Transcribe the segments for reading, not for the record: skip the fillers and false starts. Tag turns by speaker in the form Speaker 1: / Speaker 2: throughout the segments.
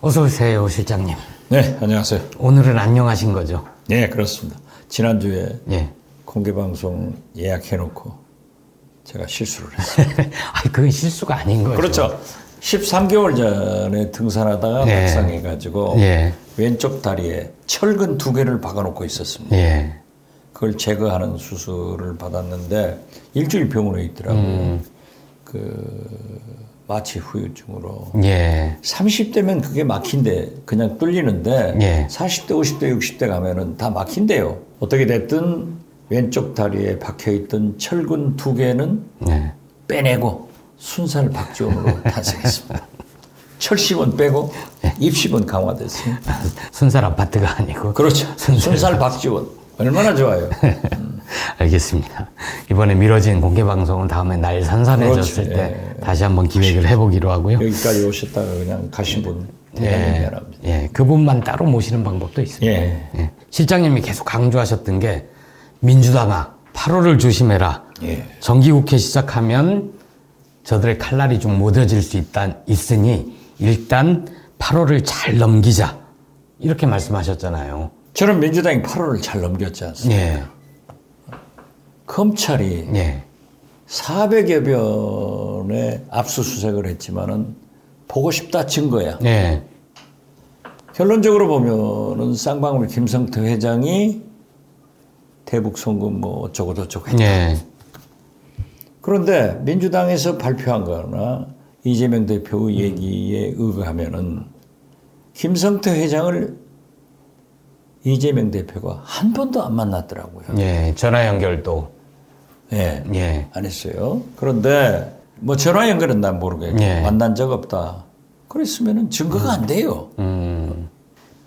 Speaker 1: 어서 오세요, 실장님.
Speaker 2: 네, 안녕하세요.
Speaker 1: 오늘은 안녕하신 거죠?
Speaker 2: 네, 그렇습니다. 지난주에
Speaker 1: 예.
Speaker 2: 공개방송 예약해놓고 제가 실수를 했어요.
Speaker 1: 아니, 그건 실수가 아닌 거죠.
Speaker 2: 그렇죠. 13개월 전에 등산하다가
Speaker 1: 예.
Speaker 2: 낙상해가지고
Speaker 1: 예.
Speaker 2: 왼쪽 다리에 철근 2개를 박아놓고 있었습니다.
Speaker 1: 예.
Speaker 2: 그걸 제거하는 수술을 받았는데 일주일 병원에 있더라고요. 마취 후유증으로.
Speaker 1: 예.
Speaker 2: 30대면 그게 막힌데 그냥 뚫리는데
Speaker 1: 예.
Speaker 2: 40대, 50대, 60대 가면은 다 막힌대요. 어떻게 됐든 왼쪽 다리에 박혀있던 철근 2개는
Speaker 1: 예.
Speaker 2: 빼내고 순살 박지원으로 탄생했습니다. 철식은 빼고 입식은 강화됐습니다.
Speaker 1: 순살 아파트가 아니고.
Speaker 2: 그렇죠. 순살 박지원. 얼마나 좋아요.
Speaker 1: 알겠습니다. 이번에 미뤄진 공개방송은 다음에 날 선선해졌을
Speaker 2: 그렇죠.
Speaker 1: 때 다시 한번 기획을 해보기로 하고요.
Speaker 2: 여기까지 오셨다가 그냥 가신 분 대단히 미안합니다.
Speaker 1: 예. 그분만 따로 모시는 방법도 있습니다.
Speaker 2: 예.
Speaker 1: 예. 실장님이 계속 강조하셨던 게 민주당아 8월을 조심해라.
Speaker 2: 예.
Speaker 1: 정기국회 시작하면 저들의 칼날이 좀 모뎌질 수 있으니 일단 8월을 잘 넘기자. 이렇게 말씀하셨잖아요.
Speaker 2: 저는 민주당이 8월을 잘 넘겼지 않습니까?
Speaker 1: 예.
Speaker 2: 검찰이
Speaker 1: 예.
Speaker 2: 400여 변의 압수수색을 했지만은 보고 싶다 증거야.
Speaker 1: 예.
Speaker 2: 결론적으로 보면은 쌍방울 김성태 회장이 대북 송금 뭐 어쩌고 저쩌고 했다.
Speaker 1: 예.
Speaker 2: 그런데 민주당에서 발표한 거나 이재명 대표의 얘기에 의거하면은 김성태 회장을 이재명 대표가 한 번도 안 만났더라고요.
Speaker 1: 예. 전화 연결도.
Speaker 2: 예.
Speaker 1: 예.
Speaker 2: 안 했어요. 그런데 뭐 전화 연결은 난 모르겠고
Speaker 1: 예.
Speaker 2: 만난 적 없다. 그랬으면은 증거가 안 돼요.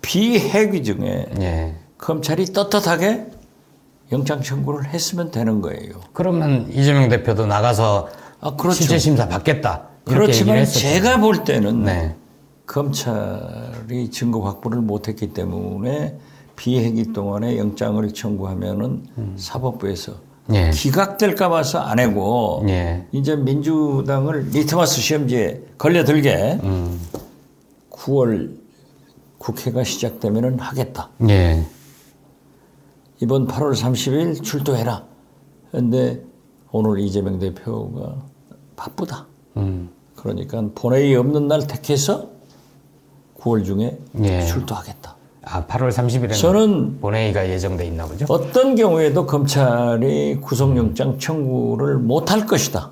Speaker 2: 비핵위 중에
Speaker 1: 예.
Speaker 2: 검찰이 떳떳하게 영장 청구를 했으면 되는 거예요.
Speaker 1: 그러면 이재명 대표도 나가서
Speaker 2: 그렇죠.
Speaker 1: 실제 심사 받겠다. 이렇게 얘기를
Speaker 2: 그렇지만
Speaker 1: 했었죠.
Speaker 2: 제가 볼 때는
Speaker 1: 네.
Speaker 2: 검찰이 증거 확보를 못했기 때문에 비핵위 동안에 영장을 청구하면은 사법부에서
Speaker 1: 예.
Speaker 2: 기각될까 봐서 안 하고
Speaker 1: 예.
Speaker 2: 이제 민주당을 리트머스 시험지에 걸려들게 9월 국회가 시작되면은 하겠다.
Speaker 1: 예.
Speaker 2: 이번 8월 30일 출두해라. 그런데 오늘 이재명 대표가 바쁘다. 그러니까 본회의 없는 날 택해서 9월 중에
Speaker 1: 예.
Speaker 2: 출두하겠다.
Speaker 1: 8월 30일에는
Speaker 2: 저는
Speaker 1: 본회의가 예정돼 있나 보죠?
Speaker 2: 어떤 경우에도 검찰이 구속영장 청구를 못할 것이다.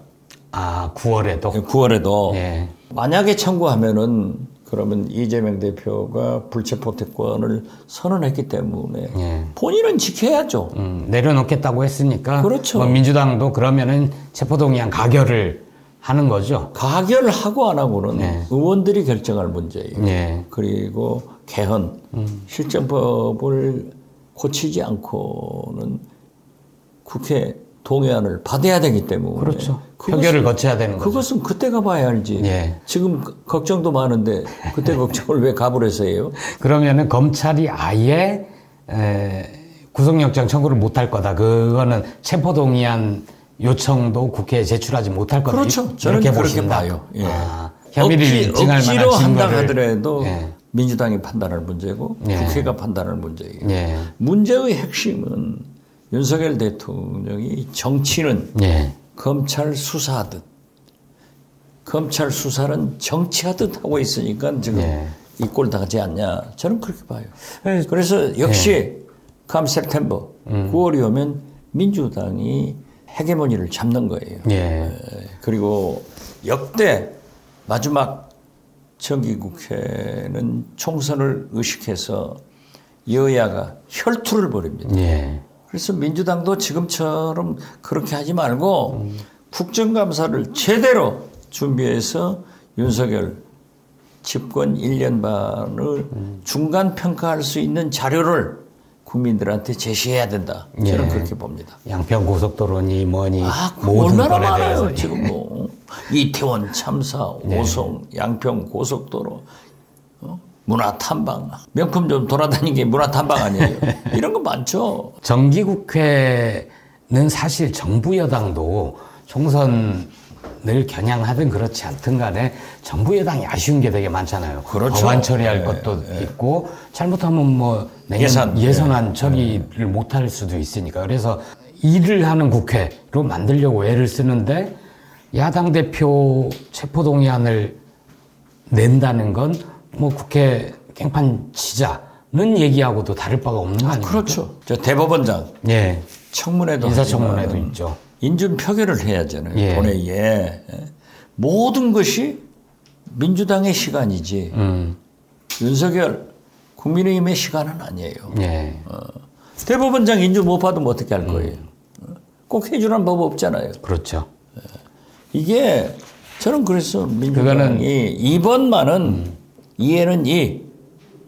Speaker 1: 9월에도?
Speaker 2: 9월에도.
Speaker 1: 예.
Speaker 2: 만약에 청구하면은 그러면 이재명 대표가 불체포 특권을 선언했기 때문에
Speaker 1: 예.
Speaker 2: 본인은 지켜야죠.
Speaker 1: 내려놓겠다고 했으니까
Speaker 2: 그렇죠.
Speaker 1: 뭐 민주당도 그러면은 체포동의안 가결을 하는 거죠.
Speaker 2: 가결하고 안 하고는
Speaker 1: 네.
Speaker 2: 의원들이 결정할 문제예요.
Speaker 1: 예.
Speaker 2: 그리고 개헌, 실정법을 고치지 않고는 국회 동의안을 받아야 되기 때문에
Speaker 1: 그렇죠. 표결을 거쳐야 되는 거죠.
Speaker 2: 그것은 그때가 봐야 알지.
Speaker 1: 예.
Speaker 2: 지금 걱정도 많은데 그때 걱정을 왜 가불해서 해요?
Speaker 1: 그러면은 검찰이 아예 구속영장 청구를 못할 거다. 그거는 체포동의안 요청도 국회에 제출하지 못할 거다.
Speaker 2: 그렇죠. 저는
Speaker 1: 이렇게
Speaker 2: 그렇게
Speaker 1: 보신다.
Speaker 2: 봐요. 예.
Speaker 1: 혐의를 인증할 만한
Speaker 2: 억지로 한다
Speaker 1: 증거를.
Speaker 2: 하더라도
Speaker 1: 예.
Speaker 2: 민주당이 판단할 문제고
Speaker 1: 예.
Speaker 2: 국회가 판단할 문제예요.
Speaker 1: 예.
Speaker 2: 문제의 핵심은 윤석열 대통령이 정치는
Speaker 1: 예.
Speaker 2: 검찰 수사하듯 검찰 수사는 정치하듯 하고 있으니까 지금
Speaker 1: 예.
Speaker 2: 이 꼴 당하지 않냐. 저는 그렇게 봐요. 그래서 역시 컴 september 9월이 오면 민주당이 헤게모니를 잡는 거예요.
Speaker 1: 예.
Speaker 2: 그리고 역대 마지막 정기국회는 총선을 의식해서 여야가 혈투를 벌입니다.
Speaker 1: 예.
Speaker 2: 그래서 민주당도 지금처럼 그렇게 하지 말고 국정감사를 제대로 준비해서 윤석열 집권 1년 반을 중간 평가할 수 있는 자료를 국민들한테 제시해야 된다. 저는
Speaker 1: 예.
Speaker 2: 그렇게 봅니다.
Speaker 1: 양평 고속도로니 뭐니
Speaker 2: 그거
Speaker 1: 모든
Speaker 2: 얼마나
Speaker 1: 건에
Speaker 2: 많아요.
Speaker 1: 대해서
Speaker 2: 지금 뭐 이태원 참사, 오송, 양평 고속도로, 문화 탐방, 명품 좀 돌아다니는 게 문화 탐방 아니에요. 이런 거 많죠.
Speaker 1: 정기국회는 사실 정부 여당도 총선 늘 겨냥하든 그렇지 않든 간에 정부 여당이 아쉬운 게 되게 많잖아요.
Speaker 2: 그렇죠.
Speaker 1: 법안 처리할 것도 있고 잘못하면 뭐 내년 예산안 처리를 못할 수도 있으니까. 그래서 일을 하는 국회로 만들려고 애를 쓰는데 야당 대표 체포동의안을 낸다는 건 뭐 국회 깽판 치자는 얘기하고도 다를 바가 없는 거 아닙니까?
Speaker 2: 그렇죠. 저 대법원장
Speaker 1: 예.
Speaker 2: 청문회도
Speaker 1: 인사청문회도
Speaker 2: 하지만
Speaker 1: 있죠.
Speaker 2: 인준 표결을 해야잖아요.
Speaker 1: 예.
Speaker 2: 본회의에. 모든 것이 민주당의 시간이지 윤석열 국민의힘의 시간은 아니에요.
Speaker 1: 예.
Speaker 2: 대법원장 인준 못 받으면 어떻게 할 거예요? 꼭 해주라는 법 없잖아요.
Speaker 1: 그렇죠.
Speaker 2: 이게 저는 그래서 민주당이 이번만은 이에는 이,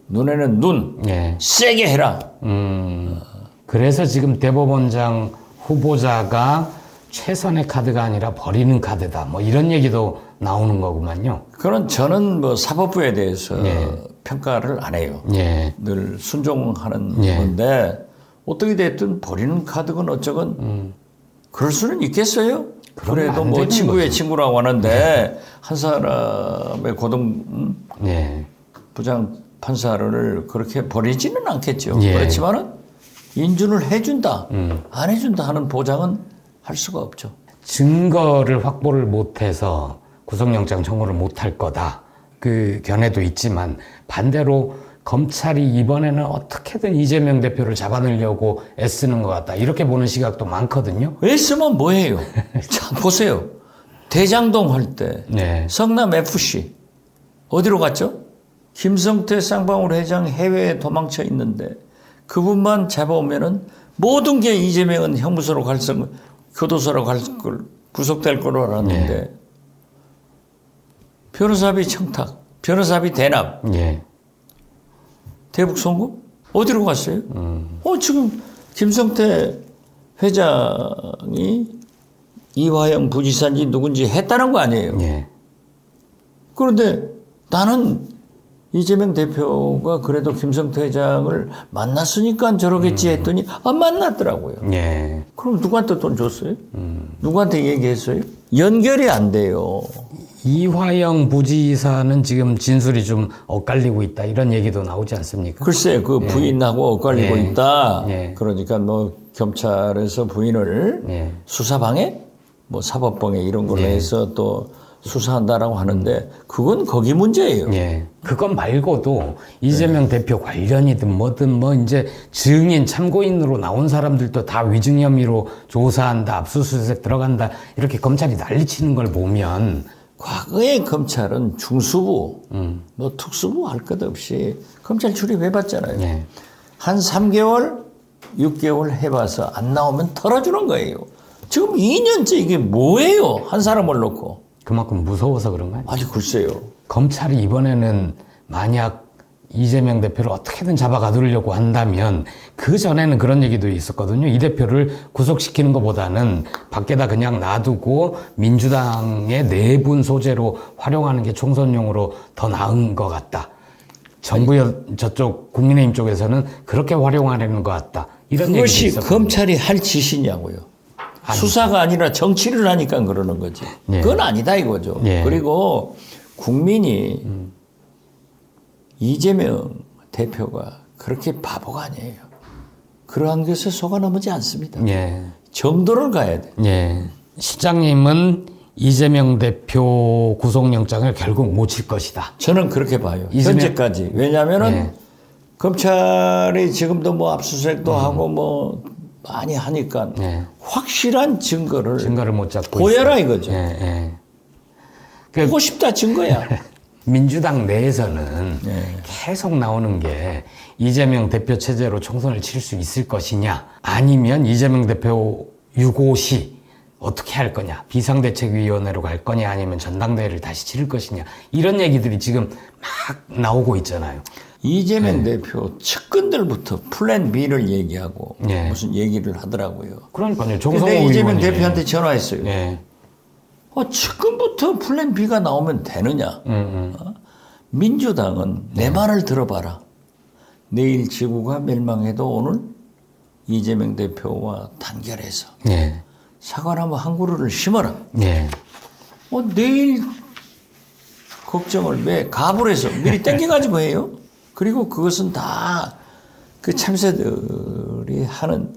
Speaker 2: 눈에는 눈,
Speaker 1: 예.
Speaker 2: 세게 해라.
Speaker 1: 그래서 지금 대법원장 후보자가 최선의 카드가 아니라 버리는 카드다. 뭐 이런 얘기도 나오는 거구만요.
Speaker 2: 그런 저는 뭐 사법부에 대해서
Speaker 1: 예.
Speaker 2: 평가를 안 해요.
Speaker 1: 예.
Speaker 2: 늘 순종하는
Speaker 1: 예.
Speaker 2: 건데 어떻게 됐든 버리는 카드건 어쩌건 그럴 수는 있겠어요?
Speaker 1: 그러면
Speaker 2: 그래도
Speaker 1: 안
Speaker 2: 뭐
Speaker 1: 되는
Speaker 2: 친구의
Speaker 1: 거죠.
Speaker 2: 친구라고 하는데 한 사람의 고등
Speaker 1: 예.
Speaker 2: 부장 판사를 그렇게 버리지는 않겠죠.
Speaker 1: 예.
Speaker 2: 그렇지만은 인준을 해준다, 안 해준다 하는 보장은 할 수가 없죠.
Speaker 1: 증거를 확보를 못해서 구속영장 청구를 못할 거다. 그 견해도 있지만 반대로 검찰이 이번에는 어떻게든 이재명 대표를 잡아내려고 애쓰는 것 같다. 이렇게 보는 시각도 많거든요.
Speaker 2: 애쓰면 뭐해요? 자, 보세요. 대장동 할 때
Speaker 1: 네.
Speaker 2: 성남 FC 어디로 갔죠? 김성태 쌍방울 회장 해외에 도망쳐 있는데 그분만 잡아오면은 모든 게 이재명은 형무소로 교도소로 구속될 거로 알았는데 변호사비 청탁, 변호사비 대납,
Speaker 1: 예.
Speaker 2: 대북 송금 어디로 갔어요? 지금 김성태 회장이 이화영 부지사인지 누군지 했다는 거 아니에요?
Speaker 1: 예.
Speaker 2: 그런데 나는 이재명 대표가 그래도 김성태 회장을 만났으니까 저러겠지 했더니 안 만났더라고요.
Speaker 1: 예.
Speaker 2: 그럼 누구한테 돈 줬어요? 누구한테 얘기했어요? 연결이 안 돼요.
Speaker 1: 이화영 부지사는 지금 진술이 좀 엇갈리고 있다. 이런 얘기도 나오지 않습니까?
Speaker 2: 글쎄, 그 부인하고 엇갈리고
Speaker 1: 예.
Speaker 2: 있다.
Speaker 1: 예.
Speaker 2: 그러니까 뭐 경찰에서 부인을
Speaker 1: 예.
Speaker 2: 수사방해, 뭐 사법방해 이런 걸로 해서 또 수사한다라고 하는데 그건 거기 문제예요.
Speaker 1: 예. 그것 말고도 이재명 대표 관련이든 뭐든 뭐 이제 증인 참고인으로 나온 사람들도 다 위증 혐의로 조사한다, 압수수색 들어간다 이렇게 검찰이 난리치는 걸 보면
Speaker 2: 과거에 검찰은 중수부, 뭐 특수부 할 것 없이 검찰 출입해봤잖아요.
Speaker 1: 예.
Speaker 2: 한 3개월, 6개월 해봐서 안 나오면 털어주는 거예요. 지금 2년째 이게 뭐예요? 한 사람을 놓고.
Speaker 1: 그만큼 무서워서 그런 거 아니에요?
Speaker 2: 아니 글쎄요.
Speaker 1: 검찰이 이번에는 만약 이재명 대표를 어떻게든 잡아가두려고 한다면 그 전에는 그런 얘기도 있었거든요. 이 대표를 구속시키는 것보다는 밖에다 그냥 놔두고 민주당의 내분 소재로 활용하는 게 총선용으로 더 나은 것 같다. 정부 저쪽 국민의힘 쪽에서는 그렇게 활용하려는 것 같다. 이런 얘기도
Speaker 2: 그것이
Speaker 1: 있었거든요.
Speaker 2: 검찰이 할 짓이냐고요. 수사가 아니라 정치를 하니까 그러는 거지.
Speaker 1: 예.
Speaker 2: 그건 아니다 이거죠.
Speaker 1: 예.
Speaker 2: 그리고 국민이 이재명 대표가 그렇게 바보가 아니에요. 그러한 것에 속아 넘어지 않습니다.
Speaker 1: 예.
Speaker 2: 정도를 가야 돼.
Speaker 1: 예. 시장님은 이재명 대표 구속영장을 결국 못 칠 것이다.
Speaker 2: 저는 그렇게 봐요.
Speaker 1: 이재명-
Speaker 2: 현재까지. 왜냐하면은
Speaker 1: 예.
Speaker 2: 검찰이 지금도 뭐 압수수색도 하고 뭐 많이 하니까
Speaker 1: 예.
Speaker 2: 확실한 증거를
Speaker 1: 증거를 못 잡고
Speaker 2: 보여라
Speaker 1: 있어요.
Speaker 2: 이거죠.
Speaker 1: 예, 예.
Speaker 2: 보고 싶다 증거야.
Speaker 1: 민주당 내에서는
Speaker 2: 예.
Speaker 1: 계속 나오는 게 이재명 대표 체제로 총선을 칠 수 있을 것이냐 아니면 이재명 대표 유고시 어떻게 할 거냐 비상대책위원회로 갈 거냐 아니면 전당대회를 다시 치를 것이냐 이런 얘기들이 지금 막 나오고 있잖아요.
Speaker 2: 이재명 대표 측근들부터 플랜 B를 얘기하고
Speaker 1: 예.
Speaker 2: 무슨 얘기를 하더라고요.
Speaker 1: 그러니까요.
Speaker 2: 근데
Speaker 1: 정성호
Speaker 2: 이재명
Speaker 1: 의원이
Speaker 2: 대표한테 전화했어요.
Speaker 1: 예.
Speaker 2: 측근부터 플랜 B가 나오면 되느냐. 민주당은 내 말을 들어봐라. 내일 지구가 멸망해도 오늘 이재명 대표와 단결해서
Speaker 1: 예.
Speaker 2: 사과나무 한 그루를 심어라.
Speaker 1: 예.
Speaker 2: 내일 걱정을 왜 가불해서 미리 땡겨가지고 해요? 그리고 그것은 다 그 참새들이 하는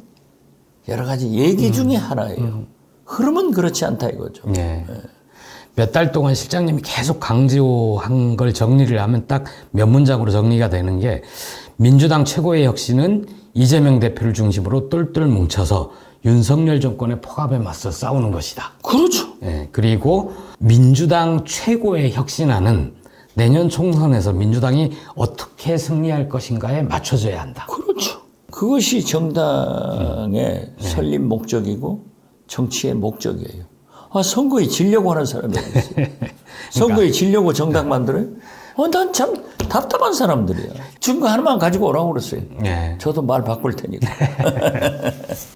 Speaker 2: 여러 가지 얘기 중에 하나예요. 흐름은 그렇지 않다 이거죠.
Speaker 1: 예. 몇 달 동안 실장님이 계속 강조한 걸 정리를 하면 딱 몇 문장으로 정리가 되는 게 민주당 최고의 혁신은 이재명 대표를 중심으로 똘똘 뭉쳐서 윤석열 정권의 폭압에 맞서 싸우는 것이다.
Speaker 2: 그렇죠.
Speaker 1: 예, 그리고 민주당 최고의 혁신안은 내년 총선에서 민주당이 어떻게 승리할 것인가에 맞춰져야 한다.
Speaker 2: 그렇죠. 그것이 정당의 설립 목적이고 정치의 목적이에요. 선거에 지려고 하는 사람이 있어요. 선거에 지려고 정당 만들어요? 난 참 답답한 사람들이야. 증거 하나만 가지고 오라고 그랬어요.
Speaker 1: 예.
Speaker 2: 저도 말 바꿀 테니까.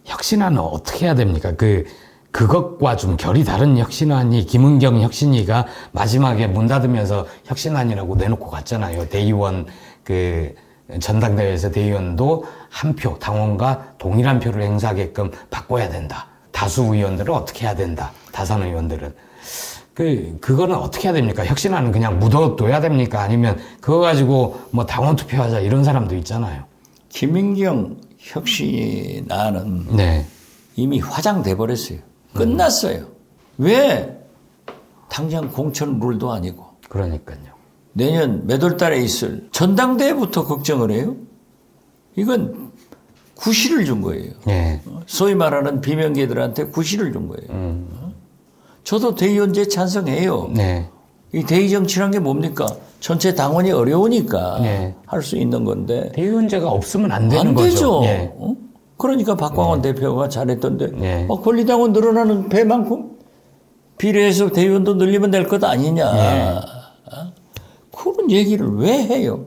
Speaker 1: 혁신안은 어떻게 해야 됩니까? 그것과 좀 결이 다른 혁신안이 김은경 혁신위가 마지막에 문 닫으면서 혁신안이라고 내놓고 갔잖아요. 대의원 전당대회에서 대의원도 한 표, 당원과 동일한 표를 행사하게끔 바꿔야 된다. 다수 의원들은 어떻게 해야 된다. 다선 의원들은. 그거는 어떻게 해야 됩니까? 혁신안은 그냥 묻어둬야 됩니까? 아니면 그거 가지고 뭐 당원 투표하자 이런 사람도 있잖아요.
Speaker 2: 김은경 혁신안은
Speaker 1: 네.
Speaker 2: 이미 화장돼 버렸어요. 끝났어요. 왜? 당장 공천 룰도 아니고.
Speaker 1: 그러니까요.
Speaker 2: 내년 몇 월 달에 있을 전당대회부터 걱정을 해요? 이건 구실을 준 거예요.
Speaker 1: 예.
Speaker 2: 소위 말하는 비명계들한테 구실을 준 거예요. 저도 대의원제 찬성해요.
Speaker 1: 네.
Speaker 2: 이 대의 정치란 게 뭡니까? 전체 당원이 어려우니까
Speaker 1: 네.
Speaker 2: 할 수 있는 건데.
Speaker 1: 대의원제가 없으면 안 되는
Speaker 2: 안
Speaker 1: 거죠.
Speaker 2: 되죠.
Speaker 1: 예.
Speaker 2: 그러니까 박광원 대표가 잘했던데
Speaker 1: 네.
Speaker 2: 권리당원 늘어나는 배만큼 비례해서 대의원도 늘리면 될 것 아니냐.
Speaker 1: 네.
Speaker 2: 그런 얘기를 왜 해요?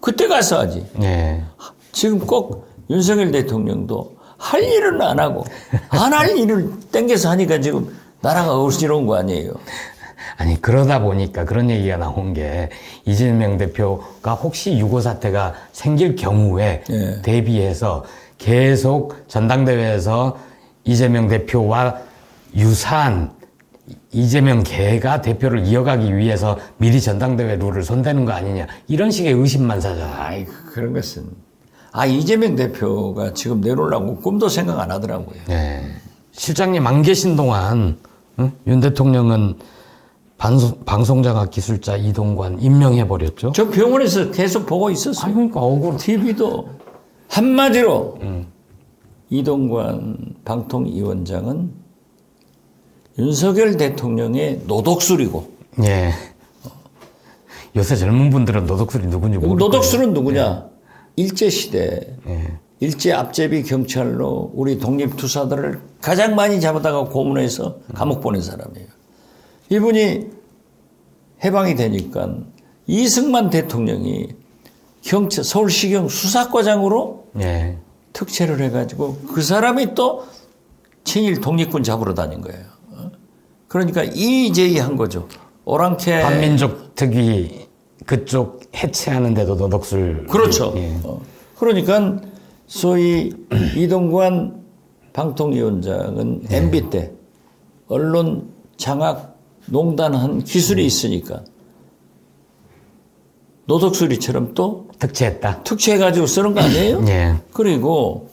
Speaker 2: 그때 가서 하지.
Speaker 1: 네.
Speaker 2: 지금 꼭 윤석열 대통령도 할 일은 안 하고 안 할 일을 땡겨서 하니까 지금 나라가 어지러운 거 아니에요.
Speaker 1: 아니 그러다 보니까 그런 얘기가 나온 게 이재명 대표가 혹시 유고 사태가 생길 경우에
Speaker 2: 예.
Speaker 1: 대비해서 계속 전당대회에서 이재명 대표와 유사한 이재명 계가 대표를 이어가기 위해서 미리 전당대회 룰을 손대는 거 아니냐 이런 식의 의심만 사잖아요.
Speaker 2: 아이 그런 것은 이재명 대표가 지금 내놓으려고 꿈도 생각 안 하더라고요.
Speaker 1: 네. 실장님 안 계신 동안 윤 대통령은 방송자가 기술자 이동관 임명해버렸죠.
Speaker 2: 저 병원에서 계속 보고 있었어요.
Speaker 1: 그러니까 억울.
Speaker 2: TV도 한마디로 이동관 방통위원장은 윤석열 대통령의 노독술이고.
Speaker 1: 예. 요새 젊은 분들은 노독술이 누군지 모르고.
Speaker 2: 노독술은 누구냐? 일제시대
Speaker 1: 예.
Speaker 2: 일제 앞제비 경찰로 우리 독립투사들을 가장 많이 잡아다가 고문해서 감옥 보낸 사람이에요. 이분이 해방이 되니까 이승만 대통령이 서울시경 수사과장으로
Speaker 1: 예.
Speaker 2: 특채를 해가지고 그 사람이 또 친일 독립군 잡으러 다닌 거예요. 그러니까 이제이한 거죠. 오랑캐
Speaker 1: 반민족 특위 그쪽 해체하는데도 노독술.
Speaker 2: 그렇죠.
Speaker 1: 예.
Speaker 2: 그러니까 소위 이동관 방통위원장은 MB 때 언론 장악 농단한 기술이 있으니까 노독수리처럼 또
Speaker 1: 특채했다.
Speaker 2: 특채해가지고 쓰는 거 아니에요?
Speaker 1: 예.
Speaker 2: 그리고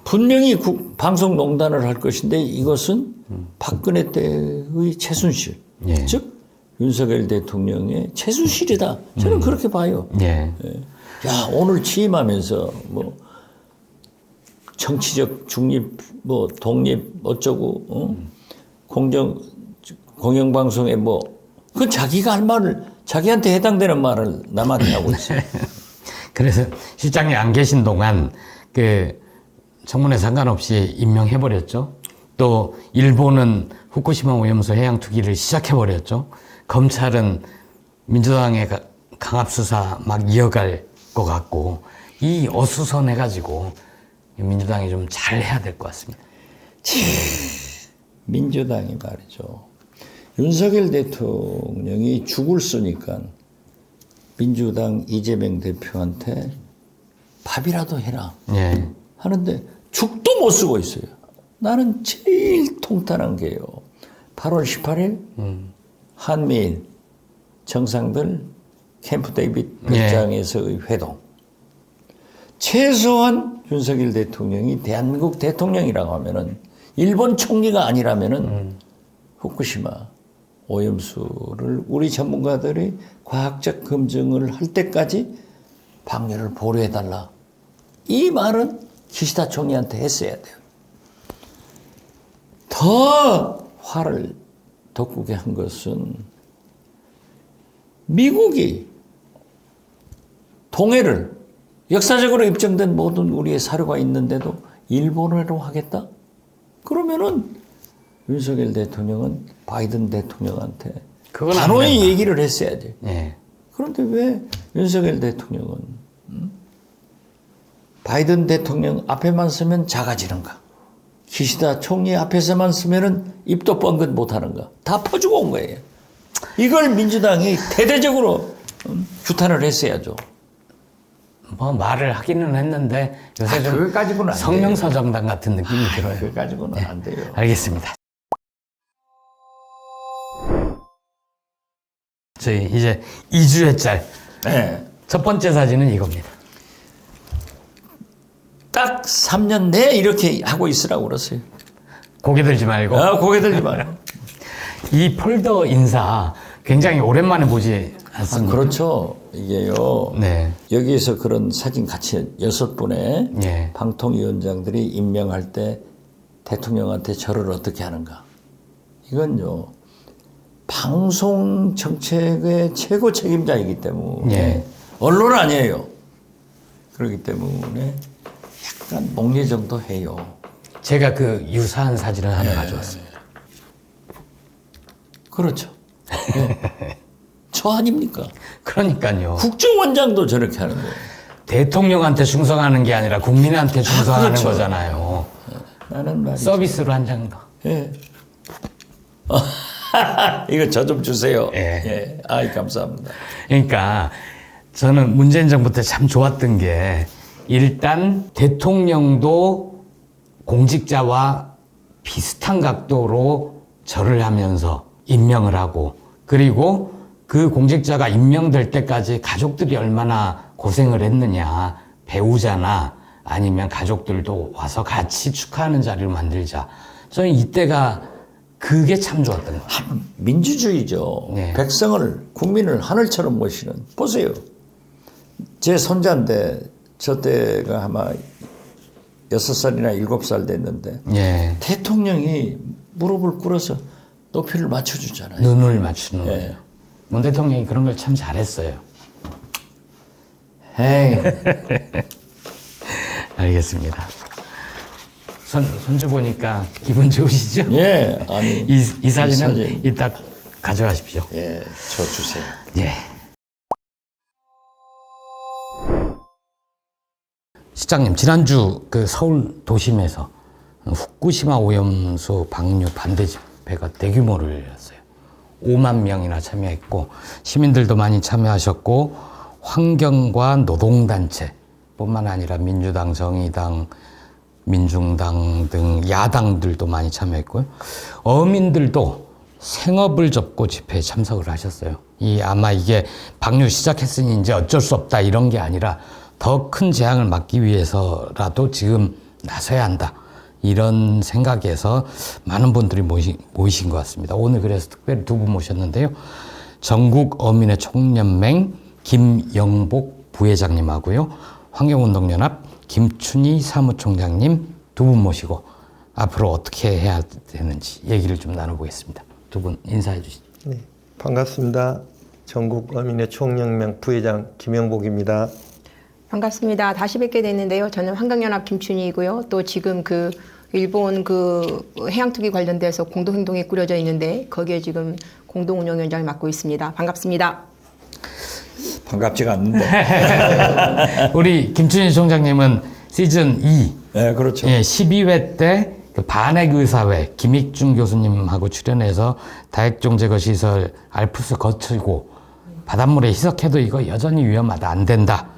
Speaker 2: 분명히 방송농단을 할 것인데 이것은 박근혜 때의 최순실,
Speaker 1: 예.
Speaker 2: 즉 윤석열 대통령의 최순실이다. 저는 그렇게 봐요.
Speaker 1: 예.
Speaker 2: 야 오늘 취임하면서 뭐 정치적 중립, 뭐 독립 어쩌고 공영방송에 그 자기가 할 말을 자기한테 해당되는 말을 남한테 하고 있어요.
Speaker 1: 그래서 실장이 안 계신 동안 청문회 상관없이 임명해버렸죠. 또 일본은 후쿠시마 오염수 해양 투기를 시작해버렸죠. 검찰은 민주당의 강압 수사 막 이어갈 것 같고 이 어수선해가지고 민주당이 좀 잘해야 될 것 같습니다.
Speaker 2: 민주당이 말이죠. 윤석열 대통령이 죽을 쓰니까 민주당 이재명 대표한테 밥이라도 해라
Speaker 1: 예.
Speaker 2: 하는데 죽도 못 쓰고 있어요. 나는 제일 통탄한 게요. 8월 18일 한미일 정상들 캠프 데이빗 별장에서의 회동. 최소한 윤석열 대통령이 대한민국 대통령이라고 하면은 일본 총리가 아니라면은 후쿠시마 오염수를 우리 전문가들이 과학적 검증을 할 때까지 방류를 보류해달라. 이 말은 기시다 총리한테 했어야 돼요. 더 화를 돋구게 한 것은 미국이 동해를 역사적으로 입증된 모든 우리의 사료가 있는데도 일본어로 하겠다? 그러면은 윤석열 대통령은 바이든 대통령한테
Speaker 1: 그건 안
Speaker 2: 단호히
Speaker 1: 된다.
Speaker 2: 얘기를 했어야지.
Speaker 1: 예.
Speaker 2: 그런데 왜 윤석열 대통령은 바이든 대통령 앞에만 서면 작아지는가? 기시다 총리 앞에서만 서면은 입도 뻥긋 못하는가? 다 퍼주고 온 거예요. 이걸 민주당이 대대적으로 규탄을 했어야죠.
Speaker 1: 뭐 말을 하기는 했는데 요새 좀
Speaker 2: 그걸 가지고는 안
Speaker 1: 성명서 정당 같은 느낌이 들어요.
Speaker 2: 그걸 가지고는 안 돼요.
Speaker 1: 알겠습니다. 저희 이제 2주회짤
Speaker 2: 네.
Speaker 1: 첫 번째 사진은 이겁니다.
Speaker 2: 딱 3년 내에 이렇게 하고 있으라고 그랬어요.
Speaker 1: 고개 들지 말고.
Speaker 2: 고개 들지 마요.
Speaker 1: 이 폴더 인사 굉장히 오랜만에 보지 않습니까?
Speaker 2: 그렇죠. 이게요.
Speaker 1: 네.
Speaker 2: 여기에서 그런 사진 같이 6분의
Speaker 1: 예.
Speaker 2: 방통위원장들이 임명할 때 대통령한테 절을 어떻게 하는가. 이건요. 방송 정책의 최고 책임자이기 때문에
Speaker 1: 예.
Speaker 2: 언론 아니에요. 그렇기 때문에 약간 목례 정도 해요.
Speaker 1: 제가 그 유사한 사진을 하나 가져왔습니다.
Speaker 2: 그렇죠. 네. 저 아닙니까?
Speaker 1: 그러니까요.
Speaker 2: 국정원장도 저렇게 하는 거예요.
Speaker 1: 대통령한테 충성하는 게 아니라 국민한테 충성하는
Speaker 2: 그렇죠.
Speaker 1: 거잖아요.
Speaker 2: 나는 말이죠.
Speaker 1: 서비스로 한 장 더.
Speaker 2: 예. 이거 저 좀 주세요.
Speaker 1: 예.
Speaker 2: 예. 아이, 감사합니다.
Speaker 1: 그러니까 저는 문재인 정부 때 참 좋았던 게 일단 대통령도 공직자와 비슷한 각도로 절을 하면서 임명을 하고 그리고 그 공직자가 임명될 때까지 가족들이 얼마나 고생을 했느냐 배우자나 아니면 가족들도 와서 같이 축하하는 자리를 만들자. 저는 이때가 그게 참 좋았던 것 같아요.
Speaker 2: 민주주의죠.
Speaker 1: 네.
Speaker 2: 백성을, 국민을 하늘처럼 모시는. 보세요. 제 손자인데 저 때가 아마 6살이나 7살 됐는데
Speaker 1: 예.
Speaker 2: 대통령이 무릎을 꿇어서 높이를 맞춰주잖아요.
Speaker 1: 눈을 맞추는
Speaker 2: 예.
Speaker 1: 거예요. 문 대통령이 그런 걸 참 잘했어요.
Speaker 2: 에이.
Speaker 1: 알겠습니다. 손주 보니까 기분 좋으시죠?
Speaker 2: 예. 아니.
Speaker 1: 이 사진은
Speaker 2: 사진.
Speaker 1: 이따 가져가십시오.
Speaker 2: 예. 저 주세요.
Speaker 1: 예. 시장님, 지난주 그 서울 도심에서 후쿠시마 오염수 방류 반대 집회가 대규모를 열었어요. 5만 명이나 참여했고 시민들도 많이 참여하셨고 환경과 노동단체 뿐만 아니라 민주당, 정의당, 민중당 등 야당들도 많이 참여했고요. 어민들도 생업을 접고 집회에 참석을 하셨어요. 아마 이게 방류 시작했으니 이제 어쩔 수 없다 이런 게 아니라 더 큰 재앙을 막기 위해서라도 지금 나서야 한다. 이런 생각에서 많은 분들이 모이신 것 같습니다. 오늘 그래서 특별히 두 분 모셨는데요. 전국 어민의 총연맹 김영복 부회장님하고요. 환경운동연합 김춘희 사무총장님 두 분 모시고 앞으로 어떻게 해야 되는지 얘기를 좀 나눠보겠습니다. 두 분 인사해 주시죠.
Speaker 3: 네, 반갑습니다. 전국 어민의 총연맹 부회장 김영복입니다.
Speaker 4: 반갑습니다. 다시 뵙게 됐는데요. 저는 환경연합 김춘희이고요. 또 지금 그 일본 그 해양투기 관련돼서 공동행동이 꾸려져 있는데 거기에 지금 공동운영위원장을 맡고 있습니다. 반갑습니다.
Speaker 2: 반갑지가 않는데.
Speaker 1: 우리 김춘희 총장님은 시즌 2,
Speaker 2: 네, 그렇죠.
Speaker 1: 12회 때 그 반핵의사회 김익중 교수님하고 출연해서 다액종 제거 시설 알프스 거치고 바닷물에 희석해도 이거 여전히 위험하다, 안 된다.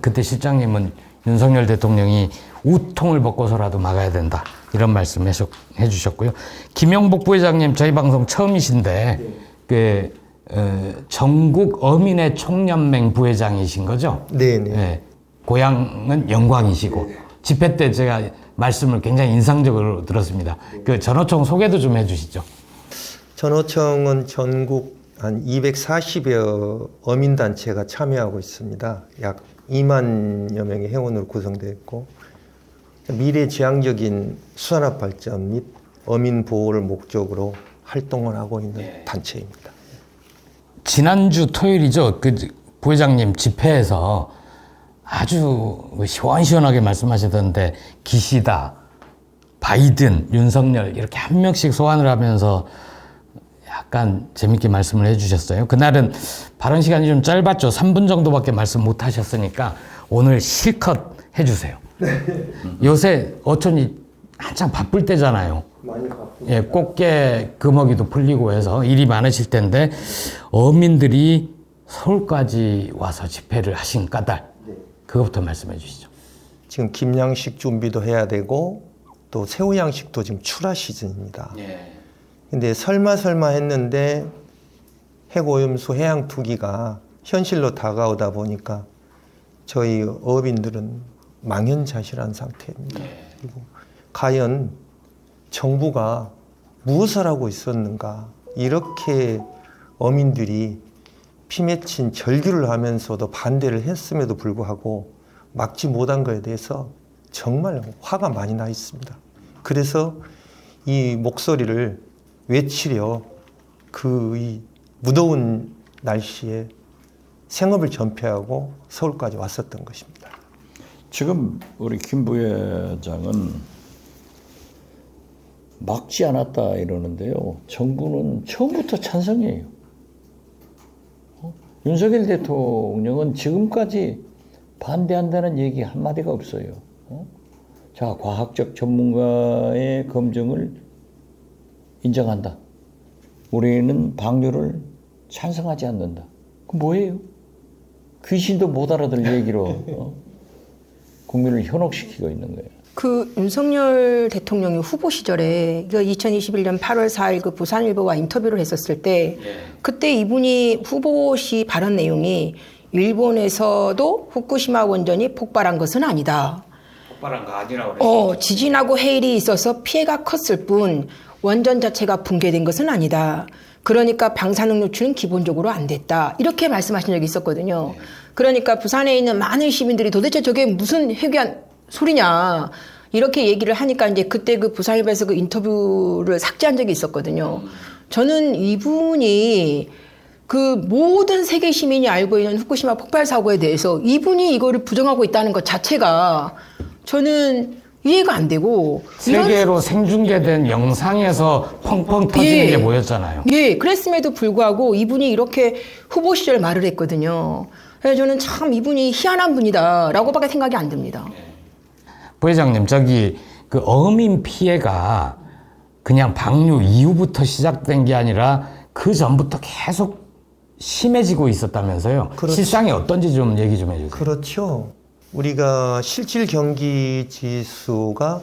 Speaker 1: 그때 실장님은 윤석열 대통령이 우통을 벗고서라도 막아야 된다. 이런 말씀 해주셨고요. 김영복 부회장님 저희 방송 처음이신데 전국 어민의 총연맹 부회장이신 거죠?
Speaker 3: 네네.
Speaker 1: 네. 고향은 영광이시고 집회 때 제가 말씀을 굉장히 인상적으로 들었습니다. 그 전호총 소개도 좀 해주시죠.
Speaker 3: 전호청은 전국 한 240여 어민단체가 참여하고 있습니다. 약 2만여 명의 회원으로 구성되어 있고 미래지향적인 수산업 발전 및 어민 보호를 목적으로 활동을 하고 있는 단체입니다.
Speaker 1: 지난주 토요일이죠. 그 부회장님 집회에서 아주 시원시원하게 말씀하시던데 기시다, 바이든, 윤석열 이렇게 한 명씩 소환을 하면서 약간 재밌게 말씀을 해주셨어요. 그날은 발언 시간이 좀 짧았죠. 3분 정도밖에 말씀 못 하셨으니까 오늘 실컷 해주세요. 요새 어촌이 한창 바쁠 때잖아요.
Speaker 3: 많이 바쁘고.
Speaker 1: 예, 꽃게 금어기도 풀리고 해서 일이 많으실 텐데 어민들이 서울까지 와서 집회를 하신 까닭 그것부터 말씀해 주시죠.
Speaker 3: 지금 김양식 준비도 해야 되고 또 새우 양식도 지금 출하 시즌입니다. 근데 설마 했는데 해고염수 해양 투기가 현실로 다가오다 보니까 저희 어민들은 망연자실한 상태입니다. 그리고 과연 정부가 무엇을 하고 있었는가 이렇게 어민들이 피 맺힌 절규를 하면서도 반대를 했음에도 불구하고 막지 못한 것에 대해서 정말 화가 많이 나 있습니다. 그래서 이 목소리를 외치려 이 무더운 날씨에 생업을 전폐하고 서울까지 왔었던 것입니다.
Speaker 2: 지금 우리 김 부회장은 막지 않았다 이러는데요. 정부는 처음부터 찬성이에요. 윤석열 대통령은 지금까지 반대한다는 얘기 한마디가 없어요. 자, 과학적 전문가의 검증을 인정한다. 우리는 방류를 찬성하지 않는다. 그 뭐예요? 귀신도 못 알아들 얘기로 국민을 현혹시키고 있는 거예요.
Speaker 4: 그 윤석열 대통령이 후보 시절에 그 2021년 8월 4일 그 부산일보와 인터뷰를 했었을 때 그때 이분이 후보 시 발언 내용이 일본에서도 후쿠시마 원전이 폭발한 것은 아니다.
Speaker 1: 폭발한 거 아니라고 그랬어요.
Speaker 4: 지진하고 해일이 있어서 피해가 컸을 뿐 원전 자체가 붕괴된 것은 아니다. 그러니까 방사능 노출은 기본적으로 안 됐다. 이렇게 말씀하신 적이 있었거든요. 그러니까 부산에 있는 많은 시민들이 도대체 저게 무슨 회귀한 소리냐. 이렇게 얘기를 하니까 이제 그때 그 부산일보에서 그 인터뷰를 삭제한 적이 있었거든요. 저는 이분이 그 모든 세계 시민이 알고 있는 후쿠시마 폭발 사고에 대해서 이분이 이거를 부정하고 있다는 것 자체가 저는 이해가 안 되고
Speaker 1: 세계로 생중계된 영상에서 펑펑 터지는 게 보였잖아요.
Speaker 4: 예, 그랬음에도 불구하고 이분이 이렇게 후보 시절 말을 했거든요. 그래서 저는 참 이분이 희한한 분이다라고밖에 생각이 안 듭니다.
Speaker 1: 부회장님, 그 어민 피해가 그냥 방류 이후부터 시작된 게 아니라 그 전부터 계속 심해지고 있었다면서요.
Speaker 3: 그렇죠.
Speaker 1: 실상이 어떤지 좀 얘기 좀 해주세요.
Speaker 3: 그렇죠. 우리가 실질 경기 지수가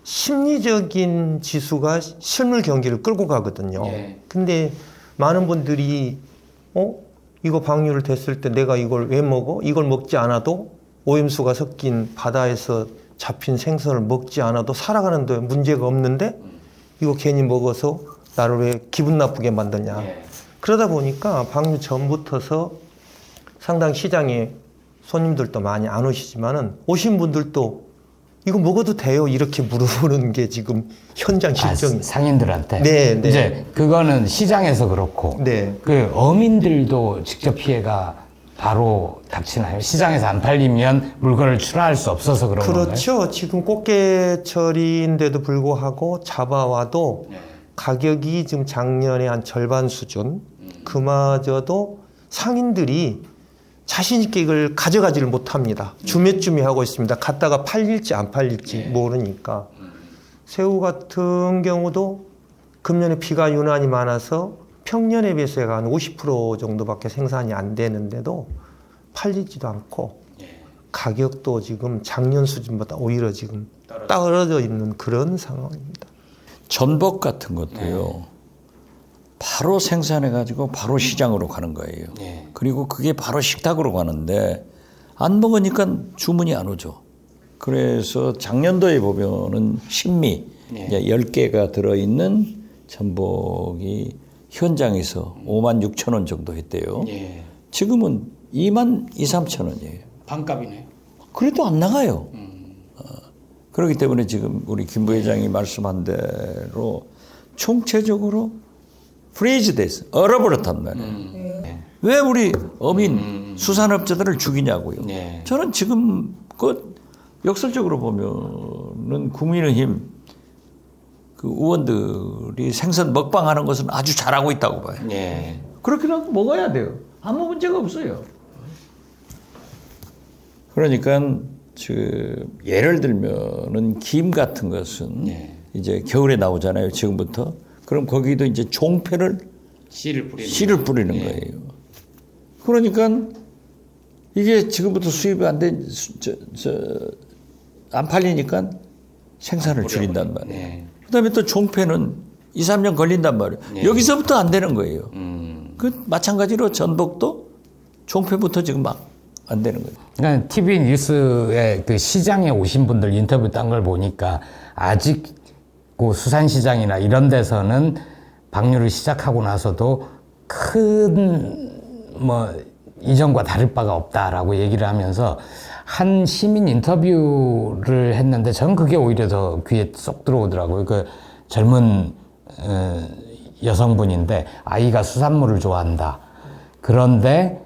Speaker 3: 심리적인 지수가 실물 경기를 끌고 가거든요. 근데 많은 분들이 이거 방류를 됐을 때 내가 이걸 왜 먹어? 이걸 먹지 않아도 오염수가 섞인 바다에서 잡힌 생선을 먹지 않아도 살아가는데 문제가 없는데 이거 괜히 먹어서 나를 왜 기분 나쁘게 만드냐. 그러다 보니까 방류 전부터서 상당히 시장에 손님들도 많이 안 오시지만은 오신 분들도 이거 먹어도 돼요? 이렇게 물어보는 게 지금 현장 실정입니다.
Speaker 1: 상인들한테.
Speaker 3: 네, 네.
Speaker 1: 이제 그거는 시장에서 그렇고
Speaker 3: 네.
Speaker 1: 그 어민들도 직접 피해가 바로 닥치나요? 시장에서 안 팔리면 물건을 출하할 수 없어서 그런 건가요?
Speaker 3: 그렇죠. 지금 꽃게철인데도 불구하고 잡아와도 가격이 지금 작년에 한 절반 수준. 그마저도 상인들이 자신 있게 이걸 가져가지를 못합니다. 주매주매 하고 있습니다. 갖다가 팔릴지 안 팔릴지 모르니까. 새우 같은 경우도 금년에 비가 유난히 많아서 평년에 비해서 한 50% 정도밖에 생산이 안 되는데도 팔리지도 않고 가격도 지금 작년 수준보다 오히려 지금 떨어져 있는 그런 상황입니다.
Speaker 2: 전복 같은 것도요. 바로 생산해가지고 바로 시장으로 가는 거예요.
Speaker 1: 예.
Speaker 2: 그리고 그게 바로 식탁으로 가는데 안 먹으니까 주문이 안 오죠. 그래서 작년도에 보면은 신미 이제 10개가 들어있는 전복이 현장에서 56,000원 정도 했대요.
Speaker 1: 예.
Speaker 2: 지금은 22,000~23,000원이에요.
Speaker 1: 반값이네요.
Speaker 2: 그래도 안 나가요. 그렇기 때문에 지금 우리 김 부회장이 말씀한 대로 총체적으로 프리즈 됐어. 얼어버렸단 말이에요. 왜 우리 어민 수산업자들을 죽이냐고요.
Speaker 1: 네.
Speaker 2: 저는 지금 그 역설적으로 보면은 국민의힘 그 의원들이 생선 먹방하는 것은 아주 잘하고 있다고 봐요.
Speaker 1: 예.
Speaker 2: 그렇게라도 먹어야 돼요. 아무 문제가 없어요. 그러니까 예를 들면은 김 같은 것은 이제 겨울에 나오잖아요. 지금부터. 그럼 거기도 이제 종패를 씨를 뿌리는 거예요. 그러니까 이게 지금부터 수입이 안 팔리니까 생산을 줄인단 말이에요.
Speaker 1: 네.
Speaker 2: 그다음에 또 종패는 2~3년 걸린단 말이에요. 여기서부터 안 되는 거예요. 그 마찬가지로 전복도 종패부터 지금 막 안 되는 거예요.
Speaker 1: 그러니까 TV 뉴스에 그 시장에 오신 분들 인터뷰 딴 걸 보니까 아직 그 수산시장이나 이런 데서는 방류를 시작하고 나서도 큰 뭐 이전과 다를 바가 없다라고 얘기를 하면서 한 시민 인터뷰를 했는데 저는 그게 오히려 더 귀에 쏙 들어오더라고요. 그 젊은 여성분인데 아이가 수산물을 좋아한다. 그런데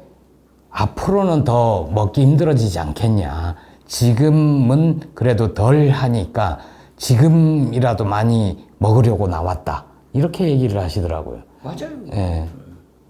Speaker 1: 앞으로는 더 먹기 힘들어지지 않겠냐. 지금은 그래도 덜 하니까 지금이라도 많이 먹으려고 나왔다. 이렇게 얘기를 하시더라고요.
Speaker 2: 맞아요.
Speaker 1: 예.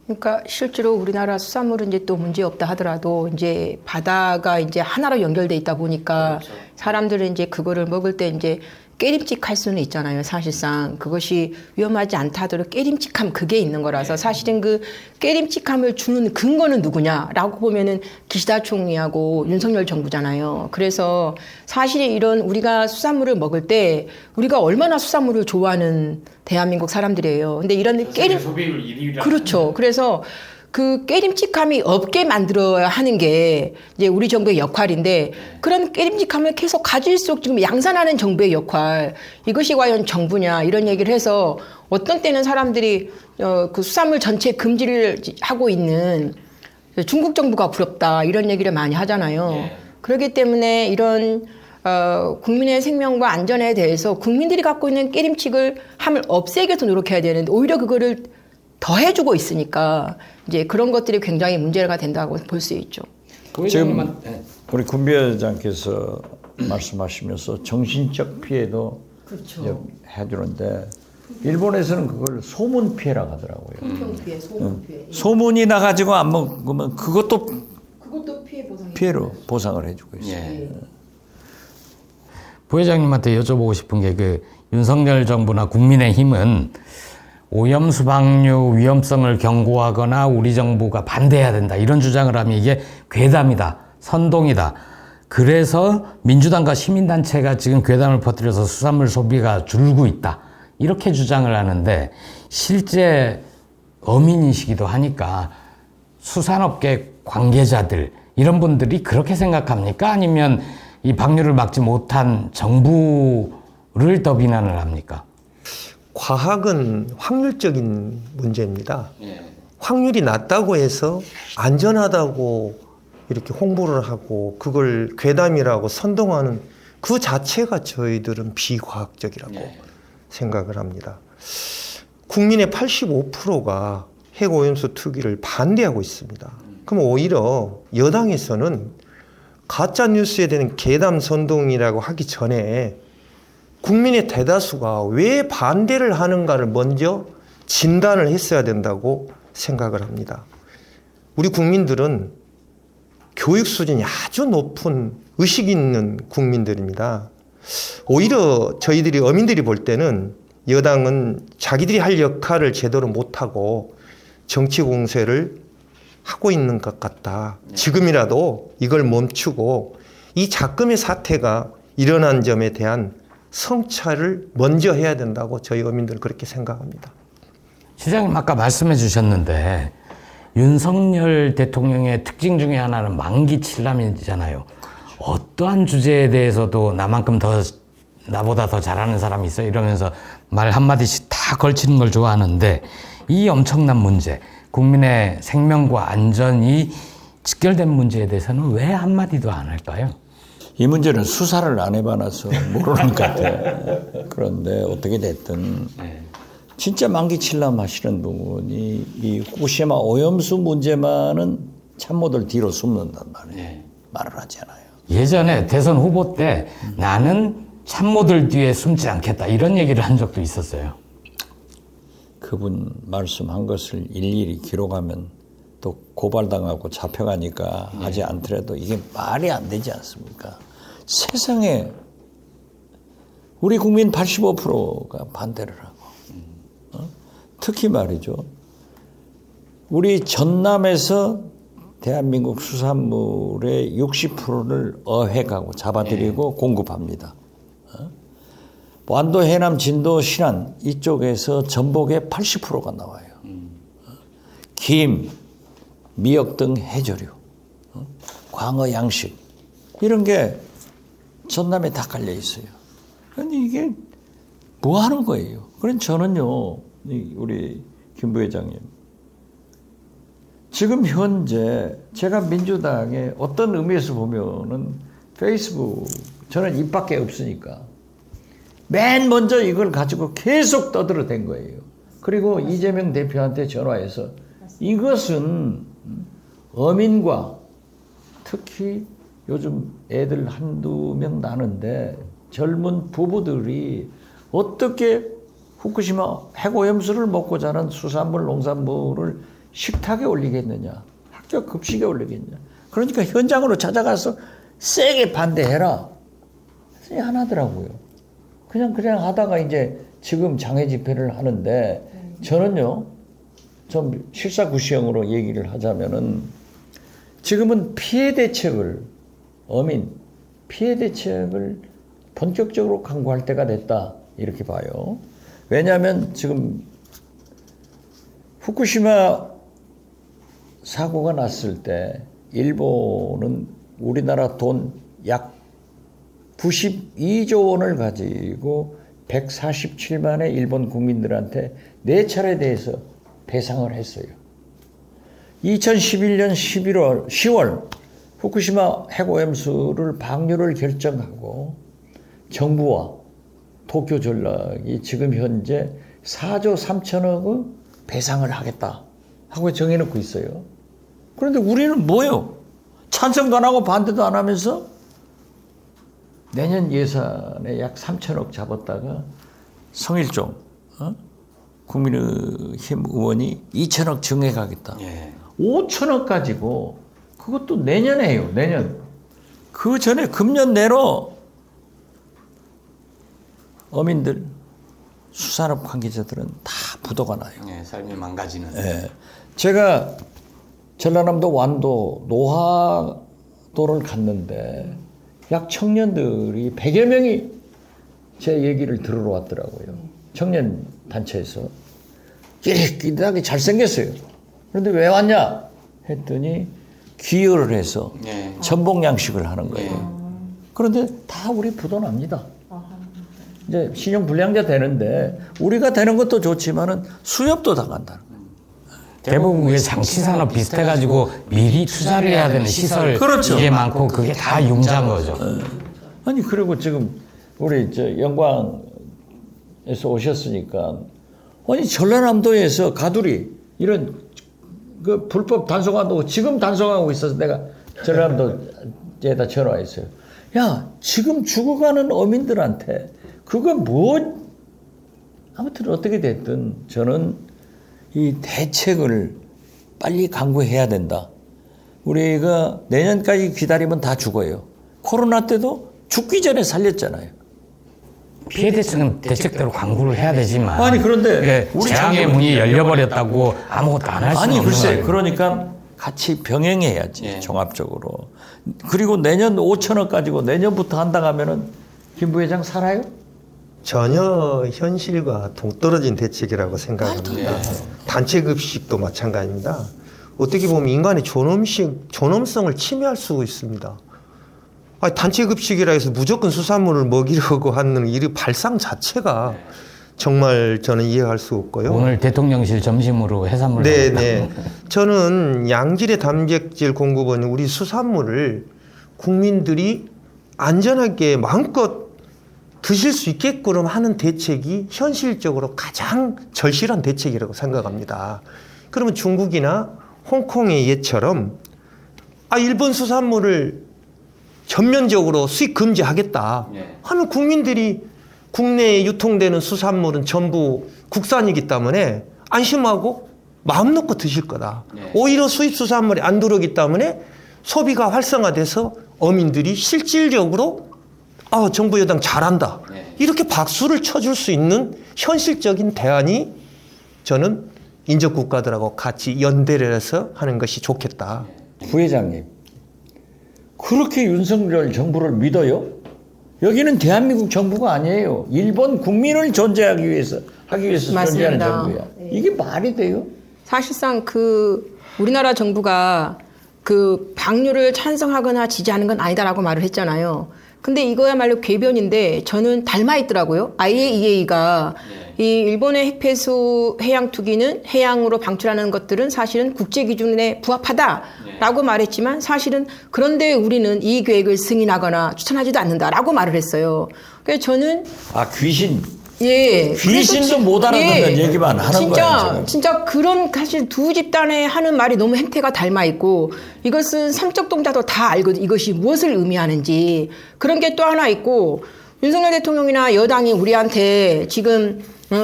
Speaker 4: 그러니까 실제로 우리나라 수산물은 이제 또 문제 없다 하더라도 이제 바다가 이제 하나로 연결돼 있다 보니까 사람들은 이제 그거를 먹을 때 이제 깨림칙할 수는 있잖아요. 사실상 그것이 위험하지 않다 하더라도 깨림칙함 그게 있는 거라서 사실은 그 깨림칙함을 주는 근거는 누구냐라고 보면은 기시다 총리하고 윤석열 정부잖아요. 그래서 사실 이런 우리가 수산물을 먹을 때 우리가 얼마나 수산물을 좋아하는 대한민국 사람들이에요. 근데 이런 깨림
Speaker 1: 소비율 1위라.
Speaker 4: 그렇죠. 그래서 그 깨림칙함이 없게 만들어야 하는 게 이제 우리 정부의 역할인데 그런 깨림칙함을 계속 가질수록 지금 양산하는 정부의 역할 이것이 과연 정부냐 이런 얘기를 해서 어떤 때는 사람들이 그 수산물 전체 금지를 하고 있는 중국 정부가 부럽다 이런 얘기를 많이 하잖아요. 그렇기 때문에 이런 국민의 생명과 안전에 대해서 국민들이 갖고 있는 깨림칙을 함을 없애기 위해서 노력해야 되는데 오히려 그거를 더해주고 있으니까 이제 그런 것들이 굉장히 문제가 된다고 볼 수 있죠.
Speaker 2: 지금 우리 군 부회장께서 말씀하시면서 정신적 피해도
Speaker 4: 그렇죠.
Speaker 2: 해주는데 일본에서는 그걸 소문 피해라고 하더라고요.
Speaker 4: 소문 피해, 소문 피해.
Speaker 2: 소문이 나가지고 안 먹으면 그것도
Speaker 4: 피해 보상이
Speaker 2: 피해로 보상을 해주고 있어요.
Speaker 1: 예. 부회장님한테 여쭤보고 싶은 게 그 윤석열 정부나 국민의힘은 오염수 방류 위험성을 경고하거나 우리 정부가 반대해야 된다 이런 주장을 하면 이게 괴담이다, 선동이다. 그래서 민주당과 시민단체가 지금 괴담을 퍼뜨려서 수산물 소비가 줄고 있다 이렇게 주장을 하는데 실제 어민이시기도 하니까 수산업계 관계자들 이런 분들이 그렇게 생각합니까? 아니면 이 방류를 막지 못한 정부를 더 비난을 합니까?
Speaker 3: 과학은 확률적인 문제입니다. 확률이 낮다고 해서 안전하다고 이렇게 홍보를 하고 그걸 괴담이라고 선동하는 그 자체가 저희들은 비과학적이라고 생각을 합니다. 국민의 85%가 핵오염수 투기를 반대하고 있습니다. 그럼 오히려 여당에서는 가짜 뉴스에 대한 괴담 선동이라고 하기 전에 국민의 대다수가 왜 반대를 하는가를 먼저 진단을 했어야 된다고 생각을 합니다. 우리 국민들은 교육 수준이 아주 높은 의식 있는 국민들입니다. 오히려 저희들이 어민들이 볼 때는 여당은 자기들이 할 역할을 제대로 못하고 정치 공세를 하고 있는 것 같다. 지금이라도 이걸 멈추고 이 작금의 사태가 일어난 점에 대한 성찰을 먼저 해야 된다고 저희 어민들은 그렇게 생각합니다.
Speaker 1: 시장님 아까 말씀해 주셨는데 윤석열 대통령의 특징 중에 하나는 만기 칠남이잖아요. 어떠한 주제에 대해서도 나만큼 나보다 더 잘하는 사람이 있어 이러면서 말 한마디씩 다 걸치는 걸 좋아하는데 이 엄청난 문제, 국민의 생명과 안전이 직결된 문제에 대해서는 왜 한마디도 안 할까요?
Speaker 2: 이 문제는 수사를 안 해봐놔서 모르는 것 같아요. 그런데 어떻게 됐든 진짜 만기 칠남 하시는 부분이 이 후쿠시마 오염수 문제만은 참모들 뒤로 숨는단 말이에요. 말을 하지 않아요.
Speaker 1: 예전에 대선 후보 때 나는 참모들 뒤에 숨지 않겠다 이런 얘기를 한 적도 있었어요.
Speaker 2: 그분 말씀한 것을 일일이 기록하면 또 고발당하고 잡혀가니까 하지 않더라도 이게 말이 안 되지 않습니까? 세상에 우리 국민 85%가 반대를 하고 특히 말이죠. 우리 전남에서 대한민국 수산물의 60%를 어획하고 잡아들이고 공급합니다. 완도, 해남, 진도, 신안 이쪽에서 전복의 80%가 나와요. 김, 미역 등 해조류, 광어, 양식 이런 게 전남에 다 깔려 있어요. 그런데 이게 뭐 하는 거예요? 그럼 저는요, 우리 김 부회장님, 지금 현재 제가 민주당의 어떤 의미에서 보면은 페이스북 저는 입 밖에 없으니까 맨 먼저 이걸 가지고 계속 떠들어댄 거예요. 그리고 이재명 대표한테 전화해서 이것은 어민과 특히 요즘 애들 한두 명 나는데 젊은 부부들이 어떻게 후쿠시마 핵오염수를 먹고 자란 수산물, 농산물을 식탁에 올리겠느냐, 학교 급식에 올리겠느냐. 그러니까 현장으로 찾아가서 세게 반대해라. 안 하더라고요. 그냥 하다가 이제 지금 장애 집회를 하는데 저는요, 좀 실사구시형으로 얘기를 하자면은 지금은 피해 대책을, 어민 피해 대책을 본격적으로 강구할 때가 됐다. 이렇게 봐요. 왜냐하면 지금 후쿠시마 사고가 났을 때 일본은 우리나라 돈 약 92조 원을 가지고 147만의 일본 국민들한테 4차례에 대해서 배상을 했어요. 2011년 10월 후쿠시마 핵오염수를 방류를 결정하고 정부와 도쿄 전락이 지금 현재 4조 3천억의 배상을 하겠다 하고 정해놓고 있어요. 그런데 우리는 뭐예요? 찬성도 안 하고 반대도 안 하면서 내년 예산에 약 3천억 잡았다가 성일종 국민의힘 의원이 2천억 증액하겠다. 5천억 가지고 그것도 내년에 해요. 내년. 그 전에 금년 내로 어민들, 수산업 관계자들은 다 부도가 나요.
Speaker 1: 삶이 망가지는.
Speaker 2: 제가 전라남도 완도 노하도를 갔는데 약 청년들이 100여 명이 제 얘기를 들으러 왔더라고요. 청년 단체에서. 끼리끼리하게 잘생겼어요. 그런데 왜 왔냐 했더니 기여를 해서 전복 양식을 하는 거예요. 그런데 다 우리 부도 납니다. 이제 신용 불량자 되는데 우리가 되는 것도 좋지만은 수협도 당한다.
Speaker 1: 대부분 그게 장치산업 비슷해가지고 미리 투자를 해야 되는 시설
Speaker 2: 그렇죠.
Speaker 1: 이게 많고 그게 다 융자인 거죠.
Speaker 2: 아니 그리고 지금 우리 영광에서 오셨으니까 아니 전라남도에서 가두리 이런 그 불법 단속한다고 지금 단속하고 있어서 내가 전라남도에다 전화했어요. 야 지금 죽어가는 어민들한테 그거 뭐 아무튼 어떻게 됐든 저는 이 대책을 빨리 강구해야 된다. 우리가 내년까지 기다리면 다 죽어요. 코로나 때도 죽기 전에 살렸잖아요.
Speaker 1: 피해 대책은 대책대로 강구를 해야 되지만
Speaker 2: 아니 그런데
Speaker 1: 우리 재앙의 문이 열려버렸다고 아무것도 안 할 수는
Speaker 2: 아니
Speaker 1: 없는
Speaker 2: 글쎄
Speaker 1: 거예요.
Speaker 2: 그러니까 같이 병행해야지 종합적으로. 그리고 내년 5천억 가지고 내년부터 한다 하면은 김 부회장 살아요?
Speaker 3: 전혀 현실과 동떨어진 대책이라고 생각합니다. 단체 급식도 마찬가지입니다. 어떻게 보면 인간의 존엄성을 침해할 수 있습니다. 아니, 단체 급식이라 해서 무조건 수산물을 먹이려고 하는 이 발상 자체가 정말 저는 이해할 수 없고요.
Speaker 1: 오늘 대통령실 점심으로 해산물
Speaker 3: 네네. 저는 양질의 단백질 공급은 우리 수산물을 국민들이 안전하게 마음껏 드실 수 있게끔 하는 대책이 현실적으로 가장 절실한 대책이라고 생각합니다. 그러면 중국이나 홍콩의 예처럼 일본 수산물을 전면적으로 수입 금지하겠다 하면 국민들이 국내에 유통되는 수산물은 전부 국산이기 때문에 안심하고 마음 놓고 드실 거다. 오히려 수입 수산물이 안 들어오기 때문에 소비가 활성화돼서 어민들이 실질적으로 정부 여당 잘한다. 이렇게 박수를 쳐줄 수 있는 현실적인 대안이 저는 인접 국가들하고 같이 연대를 해서 하는 것이 좋겠다.
Speaker 2: 부회장님, 그렇게 윤석열 정부를 믿어요? 여기는 대한민국 정부가 아니에요. 일본 국민을 존재하기 위해서 존재하는 정부야. 이게 말이 돼요?
Speaker 4: 사실상 우리나라 정부가 방류를 찬성하거나 지지하는 건 아니다라고 말을 했잖아요. 근데 이거야말로 궤변인데 저는 닮아 있더라고요. IAEA가 이 일본의 핵폐수 해양 투기는 해양으로 방출하는 것들은 사실은 국제 기준에 부합하다라고 말했지만 사실은 그런데 우리는 이 계획을 승인하거나 추천하지도 않는다라고 말을 했어요. 그래서 저는
Speaker 2: 귀신도 못 알아듣는 얘기만 하는 거예요.
Speaker 4: 진짜 그런 사실 두 집단에 하는 말이 너무 행태가 닮아 있고 이것은 삼적 동자도 다 알거든. 이것이 무엇을 의미하는지 그런 게 또 하나 있고 윤석열 대통령이나 여당이 우리한테 지금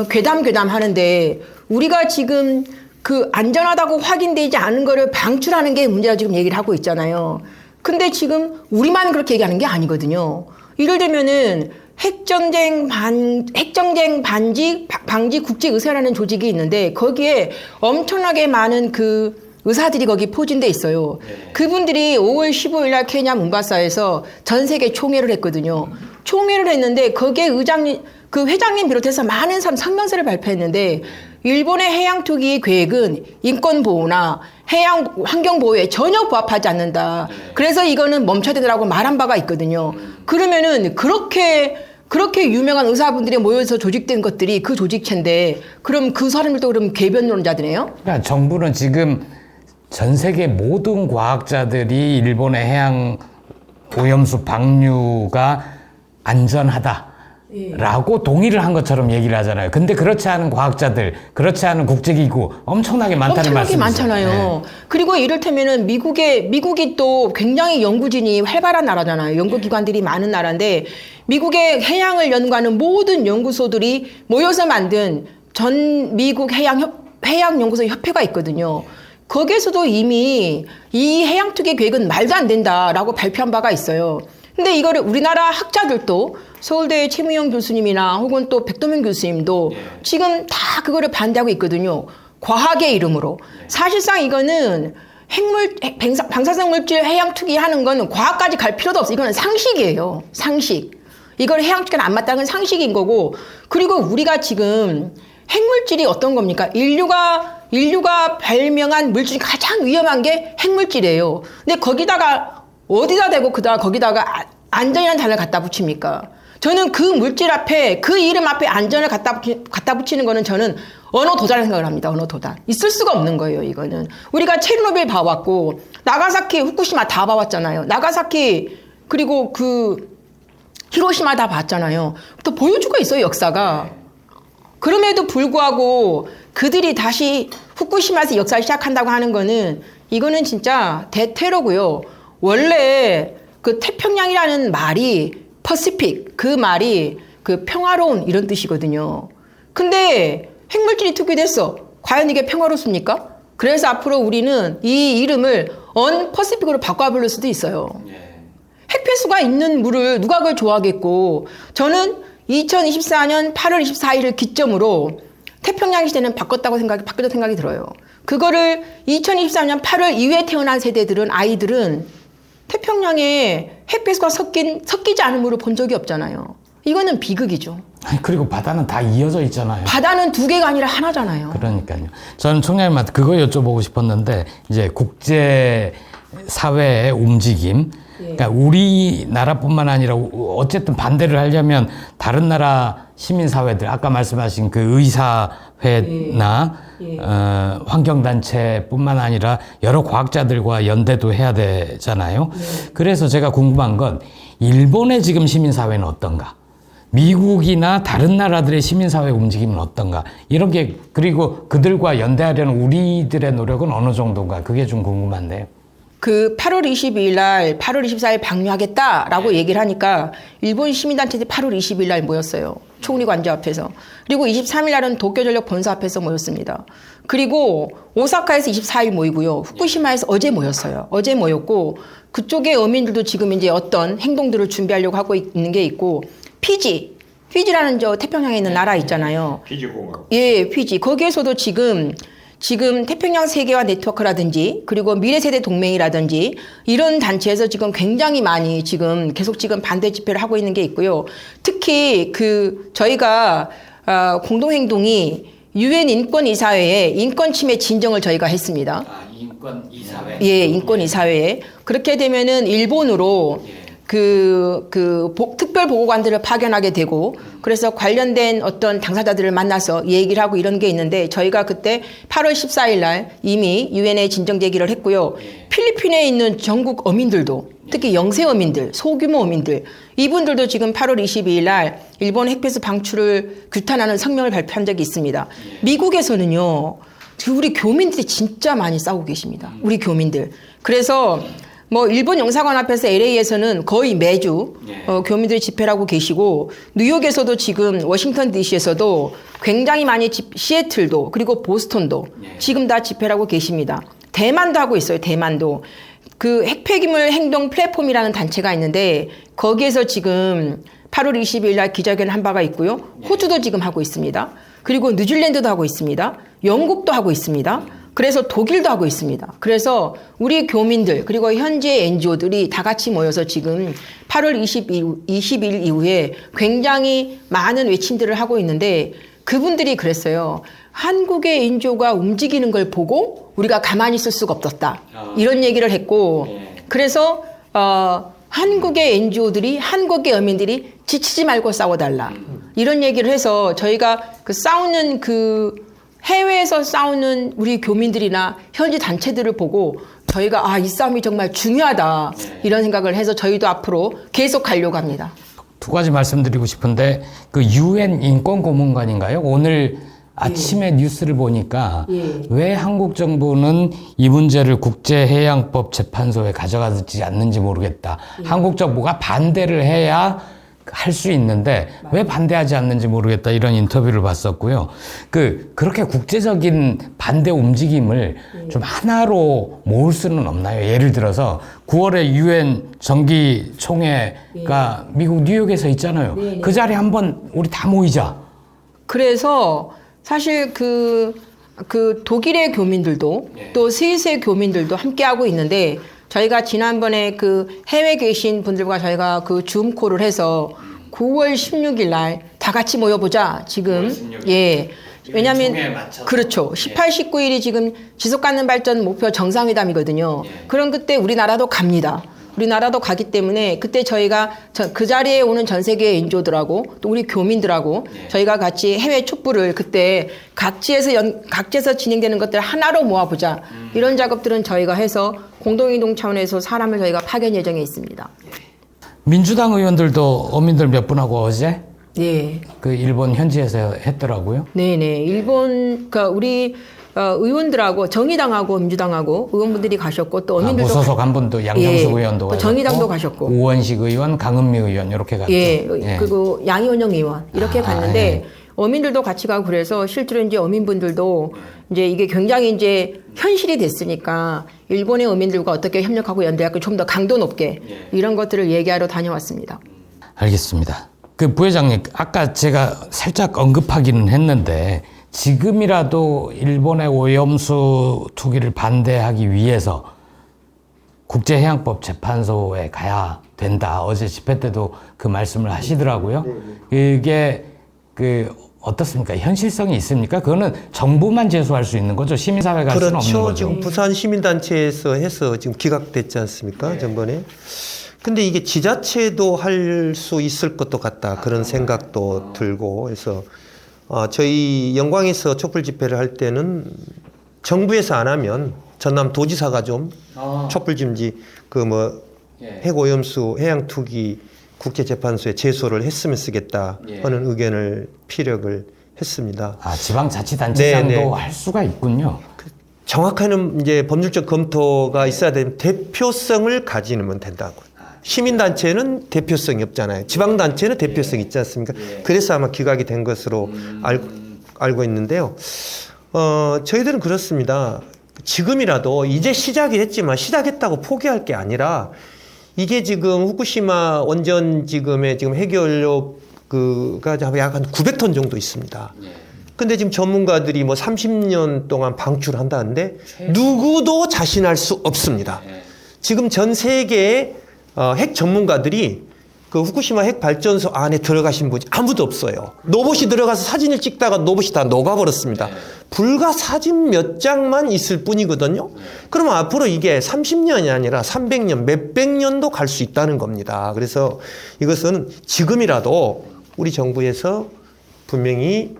Speaker 4: 괴담 하는데 우리가 지금 안전하다고 확인되지 않은 거를 방출하는 게 문제라고 지금 얘기를 하고 있잖아요. 근데 지금 우리만 그렇게 얘기하는 게 아니거든요. 이를 들면은 핵전쟁 방지 국제의사라는 조직이 있는데 거기에 엄청나게 많은 의사들이 거기 포진돼 있어요. 그분들이 5월 15일 날 케냐 몬바사에서 전 세계 총회를 했거든요. 총회를 했는데 거기에 회장님 비롯해서 많은 사람 성명서를 발표했는데 일본의 해양 투기 계획은 인권 보호나 해양 환경 보호에 전혀 부합하지 않는다. 그래서 이거는 멈춰야 되더라고 말한 바가 있거든요. 그러면은 그렇게 유명한 의사분들이 모여서 조직된 것들이 그 조직체인데 그럼 그 사람들도 그럼 궤변론자들이에요?
Speaker 1: 그러니까 정부는 지금 전 세계 모든 과학자들이 일본의 해양 오염수 방류가 안전하다라고 동의를 한 것처럼 얘기를 하잖아요. 근데 그렇지 않은 과학자들, 그렇지 않은 국제기구 엄청나게 많다는 말씀이죠.
Speaker 4: 많잖아요. 네. 그리고 이를테면은 미국이 또 굉장히 연구진이 활발한 나라잖아요. 연구기관들이 많은 나라인데 미국의 해양을 연구하는 모든 연구소들이 모여서 만든 전 미국 해양연구소 협회가 있거든요. 거기에서도 이미 이 해양 투기 계획은 말도 안 된다라고 발표한 바가 있어요. 근데 이거를 우리나라 학자들도 서울대 최무영 교수님이나 혹은 또 백도명 교수님도 지금 다 그거를 반대하고 있거든요. 과학의 이름으로. 사실상 이거는 방사성 물질 해양 투기하는 거는 과학까지 갈 필요도 없어요. 이거는 상식이에요. 상식. 이걸 해양 투기는 안 맞다는 건 상식인 거고. 그리고 우리가 지금 핵물질이 어떤 겁니까? 인류가 발명한 물질이 가장 위험한 게 핵물질이에요. 근데 거기다가 어디다 대고 거기다가 안전이라는 단어를 갖다 붙입니까? 저는 그 물질 앞에 그 이름 앞에 안전을 갖다 붙이는 거는 저는 언어 도단이라고 생각을 합니다. 언어 도단. 있을 수가 없는 거예요. 이거는. 우리가 체르노빌 봐왔고 나가사키, 후쿠시마 다 봐왔잖아요. 나가사키 그리고 히로시마 다 봤잖아요. 또 보여주고 있어요. 역사가. 그럼에도 불구하고 그들이 다시 후쿠시마에서 역사를 시작한다고 하는 거는 이거는 진짜 대테러고요. 원래 태평양이라는 말이 퍼시픽 그 말이 평화로운 이런 뜻이거든요. 근데 핵물질이 투기됐어. 과연 이게 평화롭습니까? 그래서 앞으로 우리는 이 이름을 언퍼시픽으로 바꿔 부를 수도 있어요. 핵폐수가 있는 물을 누가 그걸 좋아하겠고 저는 2024년 8월 24일을 기점으로 태평양 시대는 바뀌었다고 생각이 들어요. 그거를 2023년 8월 이후에 태어난 세대들은 아이들은 태평양에 핵폐수가 섞이지 않은 물을 본 적이 없잖아요. 이거는 비극이죠.
Speaker 1: 아니, 그리고 바다는 다 이어져 있잖아요.
Speaker 4: 바다는 두 개가 아니라 하나잖아요.
Speaker 1: 그러니까요. 저는 총장님한테 그거 여쭤보고 싶었는데, 이제 국제 사회의 움직임, 그러니까 우리나라뿐만 아니라 어쨌든 반대를 하려면 다른 나라 시민사회들, 아까 말씀하신 그 의사회나 환경단체뿐만 아니라 여러 과학자들과 연대도 해야 되잖아요. 그래서 제가 궁금한 건 일본의 지금 시민사회는 어떤가? 미국이나 다른 나라들의 시민사회 움직임은 어떤가? 이런 게, 그리고 그들과 연대하려는 우리들의 노력은 어느 정도인가? 그게 좀 궁금한데요.
Speaker 4: 그 8월 22일 날 8월 24일 방류하겠다라고 얘기를 하니까 일본 시민단체들이 8월 22일 날 모였어요. 총리 관저 앞에서. 그리고 23일 날은 도쿄전력 본사 앞에서 모였습니다. 그리고 오사카에서 24일 모이고요. 후쿠시마에서 어제 모였어요. 어제 모였고 그쪽의 어민들도 지금 이제 어떤 행동들을 준비하려고 하고 있는 게 있고 피지라는 저 태평양에 있는 나라 있잖아요.
Speaker 2: 피지공화국.
Speaker 4: 예, 피지. 거기에서도 지금 태평양 세계화 네트워크라든지 그리고 미래세대 동맹이라든지 이런 단체에서 지금 굉장히 많이 지금 계속 지금 반대 집회를 하고 있는 게 있고요. 특히 저희가 공동행동이 UN 인권이사회에 인권 침해 진정을 저희가 했습니다.
Speaker 1: 인권이사회?
Speaker 4: 예, 인권이사회에. 그렇게 되면은 일본으로 특별보고관들을 파견하게 되고 그래서 관련된 어떤 당사자들을 만나서 얘기를 하고 이런 게 있는데 저희가 그때 8월 14일 날 이미 유엔에 진정 제기를 했고요. 필리핀에 있는 전국 어민들도 특히 영세 어민들, 소규모 어민들 이분들도 지금 8월 22일 날 일본 핵폐수 방출을 규탄하는 성명을 발표한 적이 있습니다. 미국에서는요. 우리 교민들이 진짜 많이 싸우고 계십니다. 우리 교민들. 그래서 일본 영사관 앞에서 LA에서는 거의 매주 교민들이 집회를 하고 계시고 뉴욕에서도 지금 워싱턴 DC에서도 굉장히 많이 시애틀도 그리고 보스턴도 지금 다 집회를 하고 계십니다. 대만도 하고 있어요. 대만도. 그 핵폐기물 행동 플랫폼이라는 단체가 있는데 거기에서 지금 8월 22일 날 기자회견 한 바가 있고요. 호주도 지금 하고 있습니다. 그리고 뉴질랜드도 하고 있습니다. 영국도 하고 있습니다. 그래서 독일도 하고 있습니다. 그래서 우리 교민들 그리고 현재 NGO들이 다 같이 모여서 지금 8월 20일 이후에 굉장히 많은 외침들을 하고 있는데 그분들이 그랬어요. 한국의 NGO가 움직이는 걸 보고 우리가 가만히 있을 수가 없었다. 이런 얘기를 했고 그래서 한국의 NGO들이 한국의 어민들이 지치지 말고 싸워달라. 이런 얘기를 해서 저희가 싸우는 해외에서 싸우는 우리 교민들이나 현지 단체들을 보고 저희가 이 싸움이 정말 중요하다 이런 생각을 해서 저희도 앞으로 계속 가려고 합니다.
Speaker 1: 두 가지 말씀드리고 싶은데 그 UN 인권고문관인가요? 오늘 아침에 뉴스를 보니까 왜 한국 정부는 이 문제를 국제해양법 재판소에 가져가지 않는지 모르겠다. 한국 정부가 반대를 해야 할 수 있는데 왜 반대하지 않는지 모르겠다 이런 인터뷰를 봤었고요. 그렇게 국제적인 반대 움직임을 좀 하나로 모을 수는 없나요? 예를 들어서 9월에 유엔 정기 총회가 미국 뉴욕에서 있잖아요. 그 자리에 한번 우리 다 모이자.
Speaker 4: 그래서 사실 독일의 교민들도 또 스위스의 교민들도 함께 하고 있는데 저희가 지난번에 해외 계신 분들과 저희가 줌콜을 해서 9월 16일 날 다 같이 모여보자. 지금. 예. 왜냐면, 그렇죠. 18, 19일이 지금 지속 가능 발전 목표 정상회담이거든요. 그럼 그때 우리나라도 갑니다. 우리나라도 가기 때문에 그때 저희가 그 자리에 오는 전 세계의 인조들하고 또 우리 교민들하고 저희가 같이 해외 촛불을 그때 각지에서 진행되는 것들 하나로 모아보자. 이런 작업들은 저희가 해서 공동행동 차원에서 사람을 저희가 파견 예정에 있습니다.
Speaker 1: 민주당 의원들도 어민들 몇 분하고 어제
Speaker 4: 네.
Speaker 1: 일본 현지에서 했더라고요.
Speaker 4: 네네. 일본 우리 의원들하고 정의당하고 민주당하고 의원분들이 가셨고 또 어민들도
Speaker 1: 무소속 한 분도 양정숙 의원도 가셨고
Speaker 4: 정의당도 가셨고
Speaker 1: 우원식 의원, 강은미 의원 이렇게 갔죠.
Speaker 4: 그리고 양이원영 의원 이렇게 갔는데 어민들도 같이 가고 그래서 실제로 이제 어민분들도 이제 이게 굉장히 이제 현실이 됐으니까 일본의 어민들과 어떻게 협력하고 연대하고 좀 더 강도 높게 이런 것들을 얘기하러 다녀왔습니다.
Speaker 1: 알겠습니다. 부회장님, 아까 제가 살짝 언급하기는 했는데 지금이라도 일본의 오염수 투기를 반대하기 위해서 국제해양법 재판소에 가야 된다. 어제 집회 때도 그 말씀을 하시더라고요. 그게 어떻습니까? 현실성이 있습니까? 그거는 정부만 제소할 수 있는 거죠. 시민사회가 할 수는 없는
Speaker 3: 그렇죠.
Speaker 1: 거죠.
Speaker 3: 지금 부산 시민단체에서 해서 지금 기각됐지 않습니까? 전번에. 근데 이게 지자체도 할 수 있을 것도 같다. 그런 생각도 들고 해서 저희 영광에서 촛불 집회를 할 때는 정부에서 안 하면 전남 도지사가 좀 촛불 금지 핵오염수 해양투기 국제재판소에 제소를 했으면 쓰겠다 하는 의견을 피력을 했습니다.
Speaker 1: 지방자치단체장도
Speaker 3: 네네.
Speaker 1: 할 수가 있군요.
Speaker 3: 정확한 이제 법률적 검토가 있어야 되는 대표성을 가지면 된다고. 시민단체는 대표성이 없잖아요. 지방단체는 대표성이 있지 않습니까? 그래서 아마 기각이 된 것으로 알고 있는데요. 저희들은 그렇습니다. 지금이라도 이제 시작이 했지만 시작했다고 포기할 게 아니라 이게 지금 후쿠시마 원전 지금 핵연료가 약 한 900톤 정도 있습니다. 근데 지금 전문가들이 30년 동안 방출한다는데 누구도 자신할 수 없습니다. 지금 전 세계의 핵 전문가들이 그 후쿠시마 핵 발전소 안에 들어가신 분이 아무도 없어요. 로봇이 들어가서 사진을 찍다가 로봇이 다 녹아버렸습니다. 불과 사진 몇 장만 있을 뿐이거든요. 그러면 앞으로 이게 30년이 아니라 300년, 몇백 년도 갈 수 있다는 겁니다. 그래서 이것은 지금이라도 우리 정부에서 분명히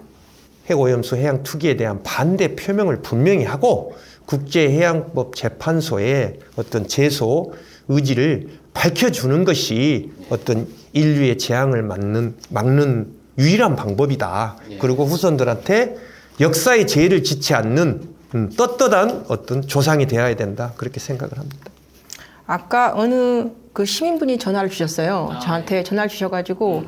Speaker 3: 핵오염수 해양 투기에 대한 반대 표명을 분명히 하고 국제해양법 재판소의 어떤 제소 의지를 밝혀주는 것이 어떤 인류의 재앙을 막는 유일한 방법이다. 그리고 후손들한테 역사의 죄를 짓지 않는 떳떳한 어떤 조상이 되어야 된다. 그렇게 생각을 합니다.
Speaker 4: 아까 어느 그 시민분이 전화를 주셨어요. 저한테 전화를 주셔가지고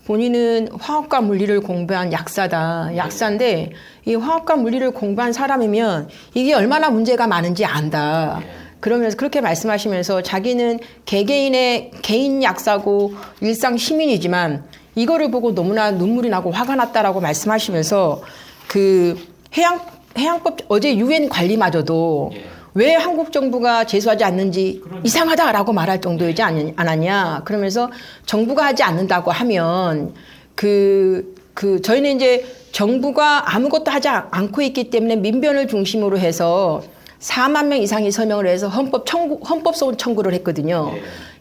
Speaker 4: 본인은 화학과 물리를 공부한 약사인데 이 화학과 물리를 공부한 사람이면 이게 얼마나 문제가 많은지 안다. 그러면서 그렇게 말씀하시면서 자기는 개개인의 개인 약사고 일상 시민이지만 이거를 보고 너무나 눈물이 나고 화가 났다라고 말씀하시면서 그 해양법 어제 유엔 관리마저도 왜 한국 정부가 제소하지 않는지 이상하다라고 말할 정도이지 않았냐. 그러면서 정부가 하지 않는다고 하면 저희는 이제 정부가 아무것도 하지 않고 있기 때문에 민변을 중심으로 해서 4만 명 이상이 서명을 해서 헌법소원 청구를 했거든요.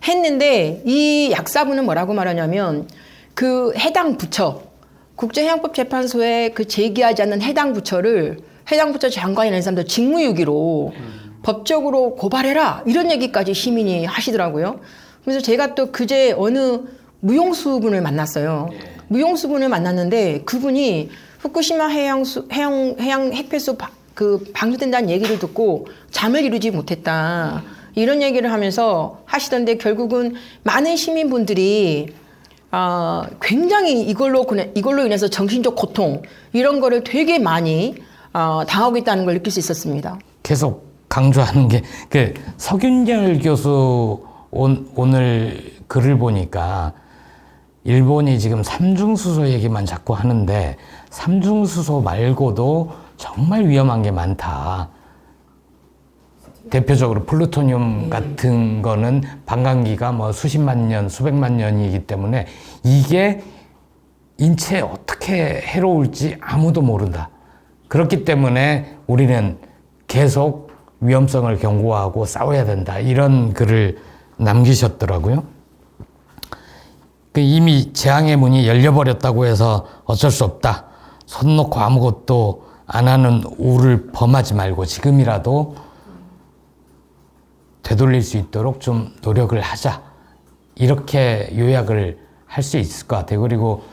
Speaker 4: 했는데 이 약사분은 뭐라고 말하냐면 그 해당 부처, 국제해양법재판소에 그 제기하지 않는 해당 부처 장관이라는 사람들 직무유기로 법적으로 고발해라 이런 얘기까지 시민이 하시더라고요. 그래서 제가 또 그제 어느 무용수분을 만났어요. 무용수분을 만났는데 그분이 후쿠시마 해양 핵폐수 방류된다는 얘기를 듣고 잠을 이루지 못했다. 이런 얘기를 하면서 하시던데 결국은 많은 시민분들이 굉장히 이걸로 인해서 정신적 고통 이런 거를 되게 많이 당하고 있다는 걸 느낄 수 있었습니다.
Speaker 1: 계속 강조하는 게 서균열 교수 오늘 글을 보니까 일본이 지금 삼중수소 얘기만 자꾸 하는데 삼중수소 말고도 정말 위험한 게 많다. 대표적으로 플루토늄 같은 거는 반감기가 수십만 년, 수백만 년이기 때문에 이게 인체에 어떻게 해로울지 아무도 모른다. 그렇기 때문에 우리는 계속 위험성을 경고하고 싸워야 된다. 이런 글을 남기셨더라고요. 이미 재앙의 문이 열려버렸다고 해서 어쩔 수 없다. 손 놓고 아무것도 안 하는 우를 범하지 말고 지금이라도 되돌릴 수 있도록 좀 노력을 하자. 이렇게 요약을 할 수 있을 것 같아요. 그리고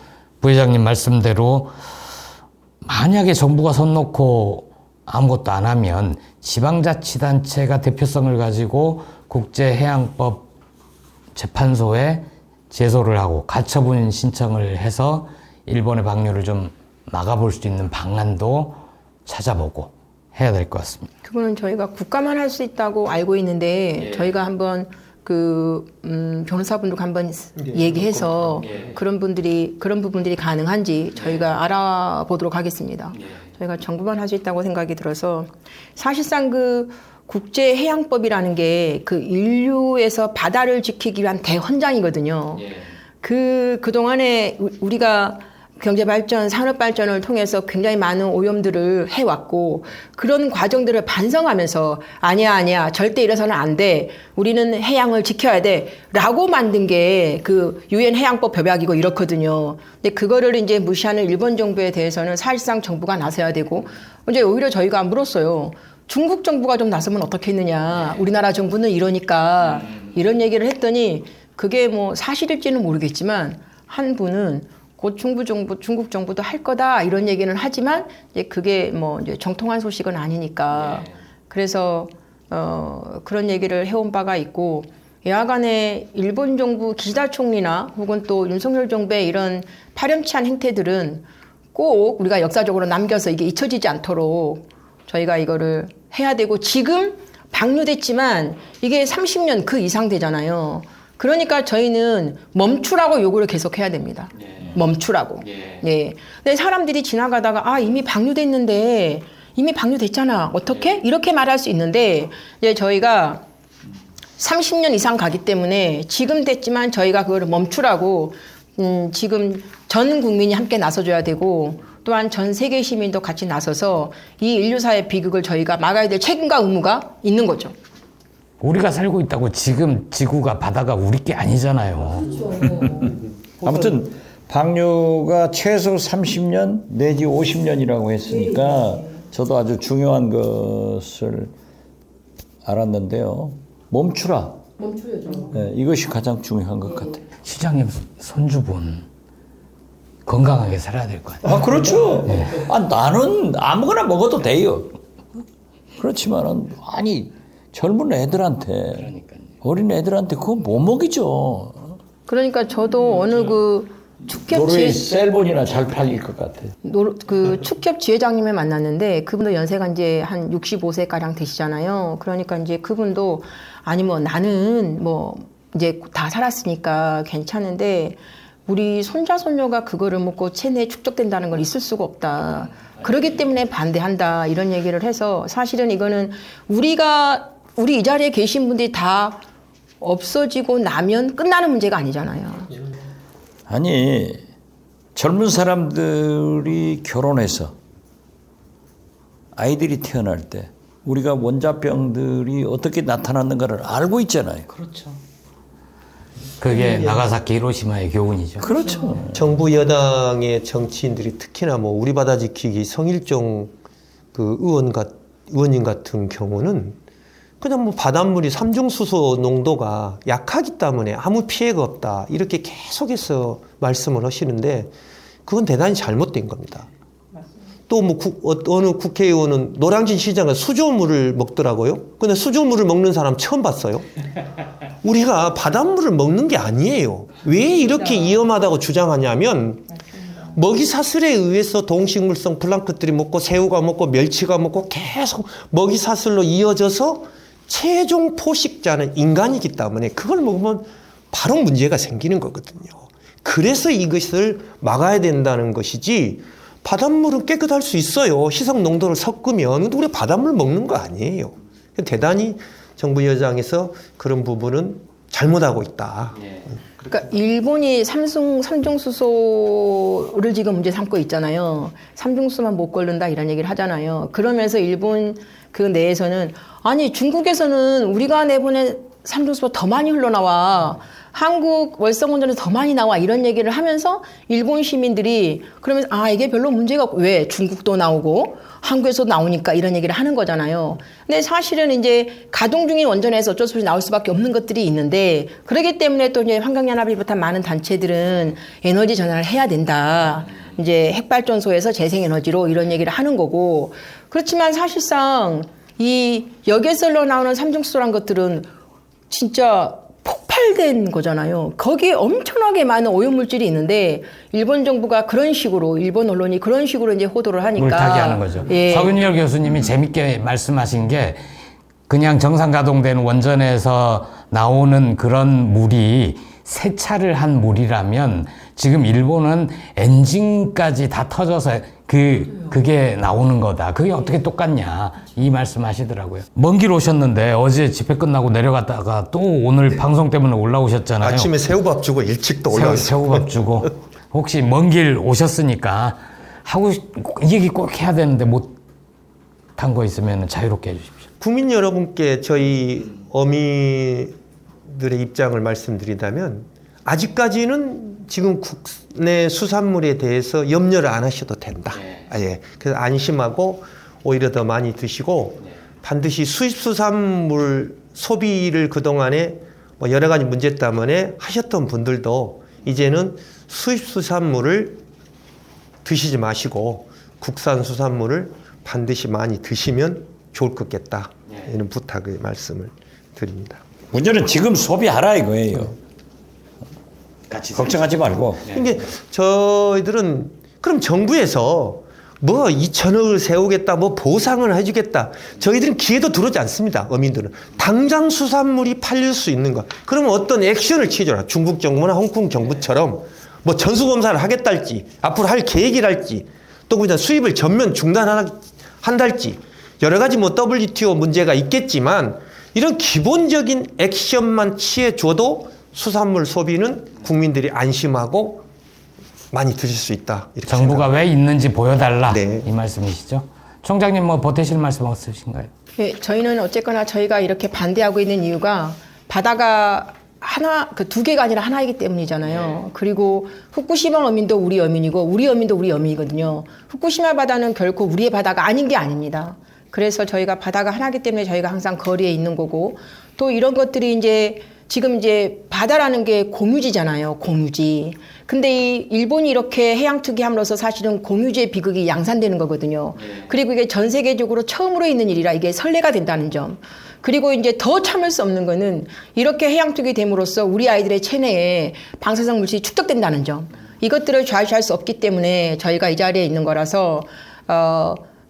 Speaker 1: 부회장님 말씀대로 만약에 정부가 손 놓고 아무것도 안 하면 지방자치단체가 대표성을 가지고 국제해양법 재판소에 제소를 하고 가처분 신청을 해서 일본의 방류를 좀 막아볼 수 있는 방안도 찾아보고 해야 될 것 같습니다.
Speaker 4: 그거는 저희가 국가만 할 수 있다고 알고 있는데 저희가 한번 변호사분들과 한번 얘기해서 그런 부분들이 가능한지 저희가 알아보도록 하겠습니다. 저희가 정부만 할 수 있다고 생각이 들어서 사실상 국제해양법이라는 게 그 인류에서 바다를 지키기 위한 대헌장이거든요. 그동안에 우리가 경제발전, 산업발전을 통해서 굉장히 많은 오염들을 해왔고, 그런 과정들을 반성하면서, 아니야, 절대 이래서는 안 돼. 우리는 해양을 지켜야 돼. 라고 만든 게 그 유엔 해양법 협약이고 이렇거든요. 근데 그거를 이제 무시하는 일본 정부에 대해서는 사실상 정부가 나서야 되고, 이제 오히려 저희가 물었어요. 중국 정부가 좀 나서면 어떻겠느냐. 우리나라 정부는 이러니까. 이런 얘기를 했더니, 그게 뭐 사실일지는 모르겠지만, 한 분은 곧 중국 정부도 할 거다 이런 얘기는 하지만 이제 그게 뭐 이제 정통한 소식은 아니니까 그래서 그런 얘기를 해온 바가 있고, 여하간에 일본 정부 기시다 총리나 혹은 또 윤석열 정부의 이런 파렴치한 행태들은 꼭 우리가 역사적으로 남겨서 이게 잊혀지지 않도록 저희가 이거를 해야 되고, 지금 방류됐지만 이게 30년 그 이상 되잖아요. 그러니까 저희는 멈추라고 요구를 계속 해야 됩니다. 멈추라고. 예. 근데 사람들이 지나가다가 이미 방류됐는데, 이미 방류됐잖아. 어떻게? 이렇게 말할 수 있는데, 이제 저희가 30년 이상 가기 때문에 지금 됐지만 저희가 그거를 멈추라고 지금 전 국민이 함께 나서줘야 되고, 또한 전 세계 시민도 같이 나서서 이 인류사의 비극을 저희가 막아야 될 책임과 의무가 있는 거죠.
Speaker 1: 우리가 살고 있다고 지금 지구가 바다가 우리 게 아니잖아요.
Speaker 2: 아무튼 방류가 최소 30년 내지 50년이라고 했으니까 저도 아주 중요한 것을 알았는데요. 멈추라. 멈춰야죠. 네, 이것이 가장 중요한 것 같아요.
Speaker 1: 시장님 손주분 건강하게 살아야 될 것 같아요.
Speaker 2: 그렇죠. 나는 아무거나 먹어도 돼요. 그렇지만은 젊은 애들한테, 어린 애들한테 그거 못 먹이죠.
Speaker 4: 그러니까 저도 어느 그 축협
Speaker 2: 노르웨이 셀본이나 잘 팔릴 것 같아요.
Speaker 4: 그 축협 지회장님을 만났는데, 그분도 연세가 이제 한 65세 가량 되시잖아요. 그러니까 이제 그분도 나는 이제 다 살았으니까 괜찮은데 우리 손자 손녀가 그거를 먹고 체내에 축적된다는 건 있을 수가 없다. 그렇기 때문에 반대한다 이런 얘기를 해서, 사실은 이거는 우리 이 자리에 계신 분들이 다 없어지고 나면 끝나는 문제가 아니잖아요.
Speaker 2: 젊은 사람들이 결혼해서 아이들이 태어날 때 우리가 원자병들이 어떻게 나타났는가를 알고 있잖아요.
Speaker 1: 그렇죠. 그게 나가사키 히로시마의 교훈이죠.
Speaker 2: 그렇죠.
Speaker 3: 정부 여당의 정치인들이 특히나 우리 바다 지키기 성일종 그 의원님 같은 경우는 그냥 바닷물이 삼중수소 농도가 약하기 때문에 아무 피해가 없다 이렇게 계속해서 말씀을 하시는데, 그건 대단히 잘못된 겁니다. 또 어느 국회의원은 노량진 시장에 수조물을 먹더라고요. 근데 수조물을 먹는 사람 처음 봤어요. 우리가 바닷물을 먹는 게 아니에요. 왜 이렇게 위험하다고 주장하냐면, 먹이사슬에 의해서 동식물성 플랑크톤이 먹고 새우가 먹고 멸치가 먹고 계속 먹이사슬로 이어져서 최종 포식자는 인간이기 때문에 그걸 먹으면 바로 문제가 생기는 거거든요. 그래서 이것을 막아야 된다는 것이지, 바닷물은 깨끗할 수 있어요. 희석 농도를 섞으면. 근데 우리 바닷물 먹는 거 아니에요. 대단히 정부 여당에서 그런 부분은 잘못하고 있다.
Speaker 4: 그러니까 일본이 삼중수소를 지금 문제 삼고 있잖아요. 삼중수소만 못 걸른다 이런 얘기를 하잖아요. 그러면서 일본 그 내에서는 중국에서는 우리가 내보낸 삼중수소 더 많이 흘러나와. 한국 월성원전에서 더 많이 나와 이런 얘기를 하면서 일본 시민들이 그러면 이게 별로 문제가 없고, 왜 중국도 나오고 한국에서 나오니까 이런 얘기를 하는 거잖아요. 근데 사실은 이제 가동 중인 원전에서 어쩔 수 없이 나올 수밖에 없는 것들이 있는데, 그렇기 때문에 또 이제 환경연합을 비롯한 많은 단체들은 에너지 전환을 해야 된다. 이제 핵발전소에서 재생에너지로 이런 얘기를 하는 거고, 그렇지만 사실상 이 여기에서 나오는 삼중수소란 것들은 진짜 폭발된 거잖아요. 거기에 엄청나게 많은 오염물질이 있는데, 일본 정부가 그런 식으로, 일본 언론이 그런 식으로 이제 호도를 하니까.
Speaker 1: 물타기 하는 거죠.
Speaker 4: 예.
Speaker 1: 서균열 교수님이 재밌게 말씀하신 게, 그냥 정상 가동된 원전에서 나오는 그런 물이 세차를 한 물이라면, 지금 일본은 엔진까지 다 터져서 그게 나오는 거다. 그게 어떻게 똑같냐. 이 말씀 하시더라고요. 먼 길 오셨는데 어제 집회 끝나고 내려갔다가 또 오늘 방송 때문에 올라오셨잖아요.
Speaker 3: 아침에 새우밥 주고 일찍 또 올라왔어요.
Speaker 1: 새우밥 주고. 혹시 먼 길 오셨으니까 이 얘기 꼭 해야 되는데 못한 거 있으면 자유롭게 해주십시오.
Speaker 3: 국민 여러분께 저희 어민들의 입장을 말씀드린다면 아직까지는 지금 국내 수산물에 대해서 염려를 안 하셔도 된다. 예. 그래서 안심하고 오히려 더 많이 드시고 반드시 수입 수산물 소비를 그동안에 뭐 여러 가지 문제 때문에 하셨던 분들도 이제는 수입 수산물을 드시지 마시고 국산 수산물을 반드시 많이 드시면 좋을 것 같다. 이런 부탁의 말씀을 드립니다.
Speaker 2: 문제는 지금 소비하라 이거예요. 걱정하지 말고.
Speaker 3: 이게 저희들은 그럼 정부에서 뭐 2천억을 세우겠다, 뭐 보상을 해주겠다. 저희들은 귀에도 들어오지 않습니다. 어민들은 당장 수산물이 팔릴 수 있는 거. 그러면 어떤 액션을 취해줘라. 중국 정부나 홍콩 정부처럼 뭐 전수검사를 하겠달지, 앞으로 할 계획이랄지, 또 그냥 수입을 전면 중단한달지 여러 가지 뭐 WTO 문제가 있겠지만 이런 기본적인 액션만 취해줘도 수산물 소비는 국민들이 안심하고 많이 드실 수 있다. 이렇게
Speaker 1: 정부가
Speaker 3: 생각합니다.
Speaker 1: 왜 있는지 보여달라.
Speaker 3: 네.
Speaker 1: 이 말씀이시죠? 총장님 뭐 보태실 말씀 없으신가요?
Speaker 4: 예, 저희는 어쨌거나 저희가 이렇게 반대하고 있는 이유가 바다가 두 개가 아니라 하나이기 때문이잖아요. 그리고 후쿠시마 어민도 우리 어민이고 우리 어민도 우리 어민이거든요. 후쿠시마 바다는 결코 우리의 바다가 아닌 게 아닙니다. 그래서 저희가 바다가 하나이기 때문에 저희가 항상 거리에 있는 거고 또 이런 것들이 지금 바다라는 게 공유지잖아요. 공유지. 근데 이 일본이 이렇게 해양 투기함으로써 사실은 공유지의 비극이 양산되는 거거든요. 그리고 이게 전 세계적으로 처음으로 있는 일이라 이게 선례가 된다는 점. 그리고 더 참을 수 없는 거는 이렇게 해양 투기 됨으로써 우리 아이들의 체내에 방사성 물질이 축적된다는 점. 이것들을 좌시할 수 없기 때문에 저희가 이 자리에 있는 거라서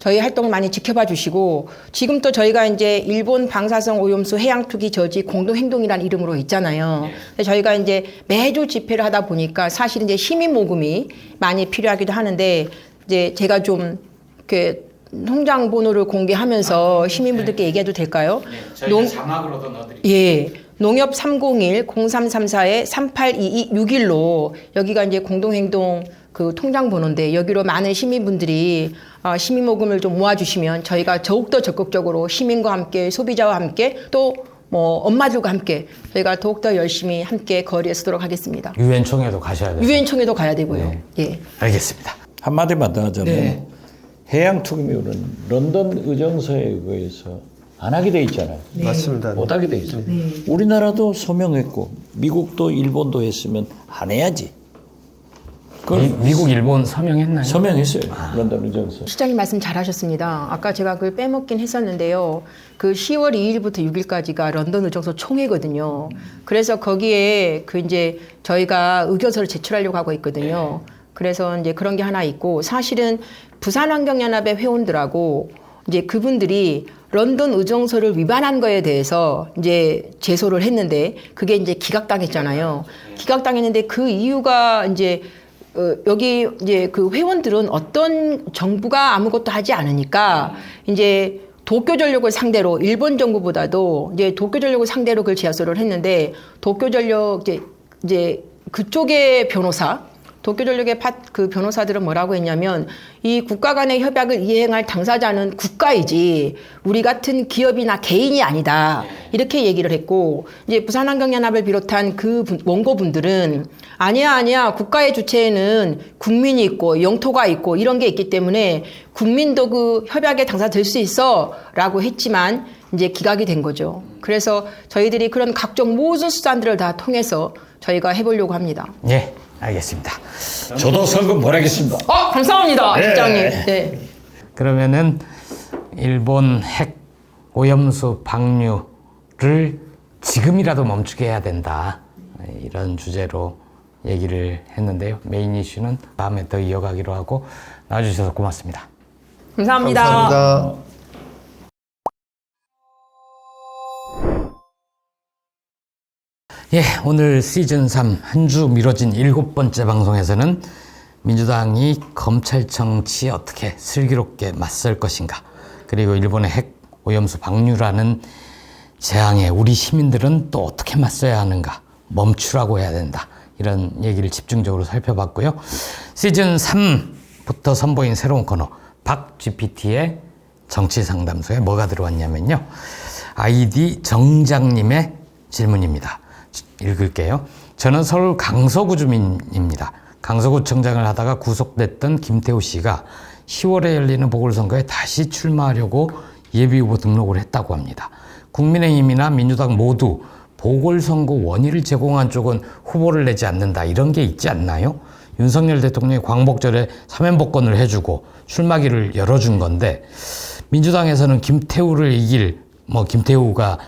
Speaker 4: 저희 활동을 많이 지켜봐 주시고 지금 또 저희가 일본 방사성 오염수 해양 투기 저지 공동 행동이라는 이름으로 있잖아요. 저희가 매주 집회를 하다 보니까 사실 시민 모금이 많이 필요하기도 하는데 제가 좀 통장 번호를 공개하면서 시민분들께 얘기해도 될까요?
Speaker 1: 저희가 자막으로도 넣어드릴게요.
Speaker 4: 예. 농협 301-0334-382261로 여기가 공동행동 통장 번호인데 여기로 많은 시민분들이 시민 모금을 좀 모아주시면 저희가 더욱더 적극적으로 시민과 함께 소비자와 함께 또 뭐 엄마들과 함께 저희가 더욱더 열심히 함께 거리에 서도록 하겠습니다.
Speaker 1: 유엔 총회도 가셔야 돼요.
Speaker 4: 유엔 총회도 가야 되고요. 예.
Speaker 1: 알겠습니다.
Speaker 2: 한마디만 더 하자면
Speaker 4: 네.
Speaker 2: 해양 투기물은 런던 의정서에 의해서 안 하게 돼 있잖아요.
Speaker 3: 맞습니다.
Speaker 2: 못 하게 돼 있어요. 우리나라도 서명했고 미국도 일본도 했으면 안 해야지.
Speaker 1: 미국, 일본 서명했나요?
Speaker 2: 서명했어요. 런던 의정서.
Speaker 4: 시장님 말씀 잘하셨습니다. 아까 제가 그걸 빼먹긴 했었는데요. 10월 2일부터 6일까지가 런던 의정서 총회거든요. 그래서 거기에 저희가 의견서를 제출하려고 하고 있거든요. 그래서 그런 게 하나 있고 사실은 부산환경연합의 회원들하고 그분들이 런던 의정서를 위반한 거에 대해서 제소를 했는데 그게 기각당했잖아요. 기각당했는데 그 이유가 여기 그 회원들은 어떤 정부가 아무것도 하지 않으니까 도쿄전력을 상대로 일본 정부보다도 도쿄전력을 상대로 그걸 제소를 했는데 도쿄전력 그쪽의 도쿄전력의 그 변호사들은 뭐라고 했냐면 이 국가 간의 협약을 이행할 당사자는 국가이지 우리 같은 기업이나 개인이 아니다. 이렇게 얘기를 했고 부산환경연합을 비롯한 그 원고분들은 아니야. 국가의 주체에는 국민이 있고 영토가 있고 이런 게 있기 때문에 국민도 그 협약의 당사자 될 수 있어 라고 했지만 기각이 된 거죠. 그래서 저희들이 그런 각종 모든 수단들을 다 통해서 저희가 해보려고 합니다.
Speaker 1: 예, 알겠습니다.
Speaker 2: 저도 성금 보내겠습니다.
Speaker 4: 감사합니다, 시장님. 네.
Speaker 1: 그러면은 일본 핵 오염수 방류를 지금이라도 멈추게 해야 된다. 이런 주제로 얘기를 했는데요. 메인 이슈는 다음에 더 이어가기로 하고 나와주셔서 고맙습니다.
Speaker 4: 감사합니다.
Speaker 3: 감사합니다.
Speaker 1: 예, 오늘 시즌 3 한 주 미뤄진 7번째 방송에서는 민주당이 검찰 정치에 어떻게 슬기롭게 맞설 것인가, 그리고 일본의 핵 오염수 방류라는 재앙에 우리 시민들은 또 어떻게 맞서야 하는가, 멈추라고 해야 된다, 이런 얘기를 집중적으로 살펴봤고요. 시즌 3부터 선보인 새로운 코너 박 GPT의 정치 상담소에 뭐가 들어왔냐면요, 아이디 정장님의 질문입니다. 읽을게요. 저는 서울 강서구 주민입니다. 강서구청장을 하다가 구속됐던 김태우 씨가 10월에 열리는 보궐선거에 다시 출마하려고 예비후보 등록을 했다고 합니다. 국민의힘이나 민주당 모두 보궐선거 원의를 제공한 쪽은 후보를 내지 않는다, 이런 게 있지 않나요? 윤석열 대통령이 광복절에 사면복권을 해주고 출마기를 열어준 건데, 민주당에서는 김태우를 이길, 김태우가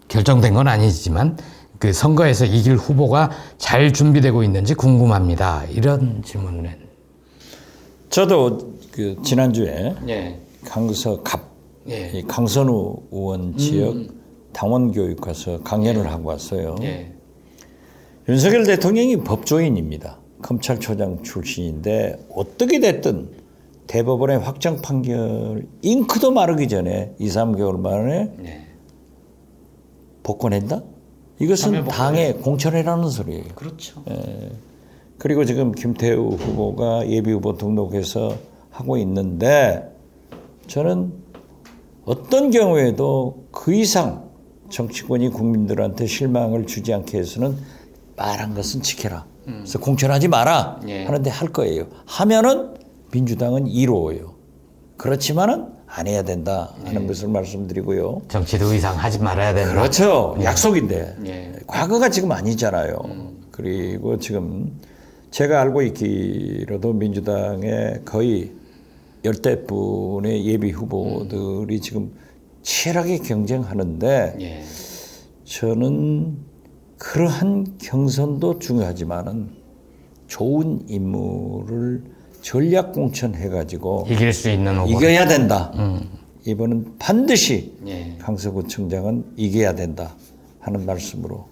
Speaker 1: 결정된 건 아니지만 그 선거에서 이길 후보가 잘 준비되고 있는지 궁금합니다, 이런 질문을 했는데.
Speaker 2: 저도 그 지난주에
Speaker 1: 예.
Speaker 2: 강서 갑,
Speaker 1: 예.
Speaker 2: 이 강선우 의원 지역 당원 교육 가서 강연을 하고 왔어요.
Speaker 1: 예.
Speaker 2: 윤석열 대통령이 법조인입니다. 검찰총장 출신인데 어떻게 됐든 대법원의 확정 판결 잉크도 마르기 전에 2, 3개월 만에
Speaker 1: 예.
Speaker 2: 복권한다? 이것은 당의 공천이라는 소리예요.
Speaker 1: 그렇죠.
Speaker 2: 그리고 지금 김태우 후보가 예비후보 등록해서 하고 있는데, 저는 어떤 경우에도 그 이상 정치권이 국민들한테 실망을 주지 않게 해서는 말한 것은 지켜라. 그래서 공천하지 마라 하는데 할 거예요. 하면은 민주당은 이로워요. 그렇지만은 안 해야 된다 하는 것을 말씀드리고요.
Speaker 1: 정치도 더 이상 하지 말아야 된다.
Speaker 2: 그렇죠. 약속인데.
Speaker 1: 예.
Speaker 2: 과거가 지금 아니잖아요. 그리고 지금 제가 알고 있기로도 민주당의 거의 10대 분의 예비 후보들이 지금 치열하게 경쟁하는데,
Speaker 1: 예.
Speaker 2: 저는 그러한 경선도 중요하지만은 좋은 인물을 전략 공천해가지고
Speaker 1: 이길 수 있는 후보.
Speaker 2: 이겨야 된다. 이번은 반드시
Speaker 1: 예.
Speaker 2: 강서구청장은 이겨야 된다 하는 말씀으로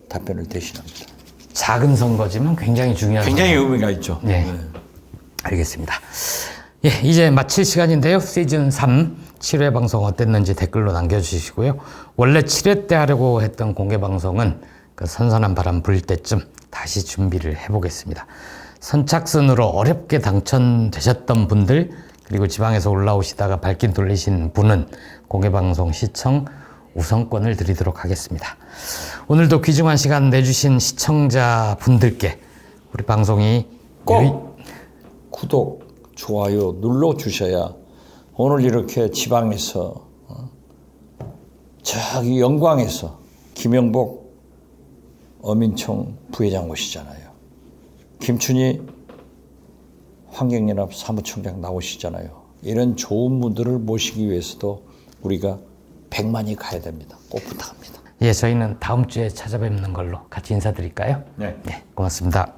Speaker 2: 답변을 대신합니다.
Speaker 1: 작은 선거지만 굉장히 중요한.
Speaker 2: 굉장히 의미가 있죠.
Speaker 1: 네. 알겠습니다. 예, 이제 마칠 시간인데요. 시즌 3 7회 방송 어땠는지 댓글로 남겨주시고요. 원래 7회 때 하려고 했던 공개 방송은 그 선선한 바람 불 때쯤 다시 준비를 해보겠습니다. 선착순으로 어렵게 당첨되셨던 분들, 그리고 지방에서 올라오시다가 발길 돌리신 분은 공개 방송 시청 우선권을 드리도록 하겠습니다. 오늘도 귀중한 시간 내주신 시청자분들께 우리 방송이
Speaker 2: 꼭 구독, 좋아요 눌러주셔야 오늘 이렇게 지방에서 저기 영광에서 김영복 어민청 부회장 오시잖아요. 김춘희 환경연합 사무총장 나오시잖아요. 이런 좋은 분들을 모시기 위해서도 우리가 100만이 가야 됩니다. 꼭 부탁합니다.
Speaker 1: 예, 저희는 다음 주에 찾아뵙는 걸로 같이 인사드릴까요?
Speaker 2: 네.
Speaker 1: 고맙습니다.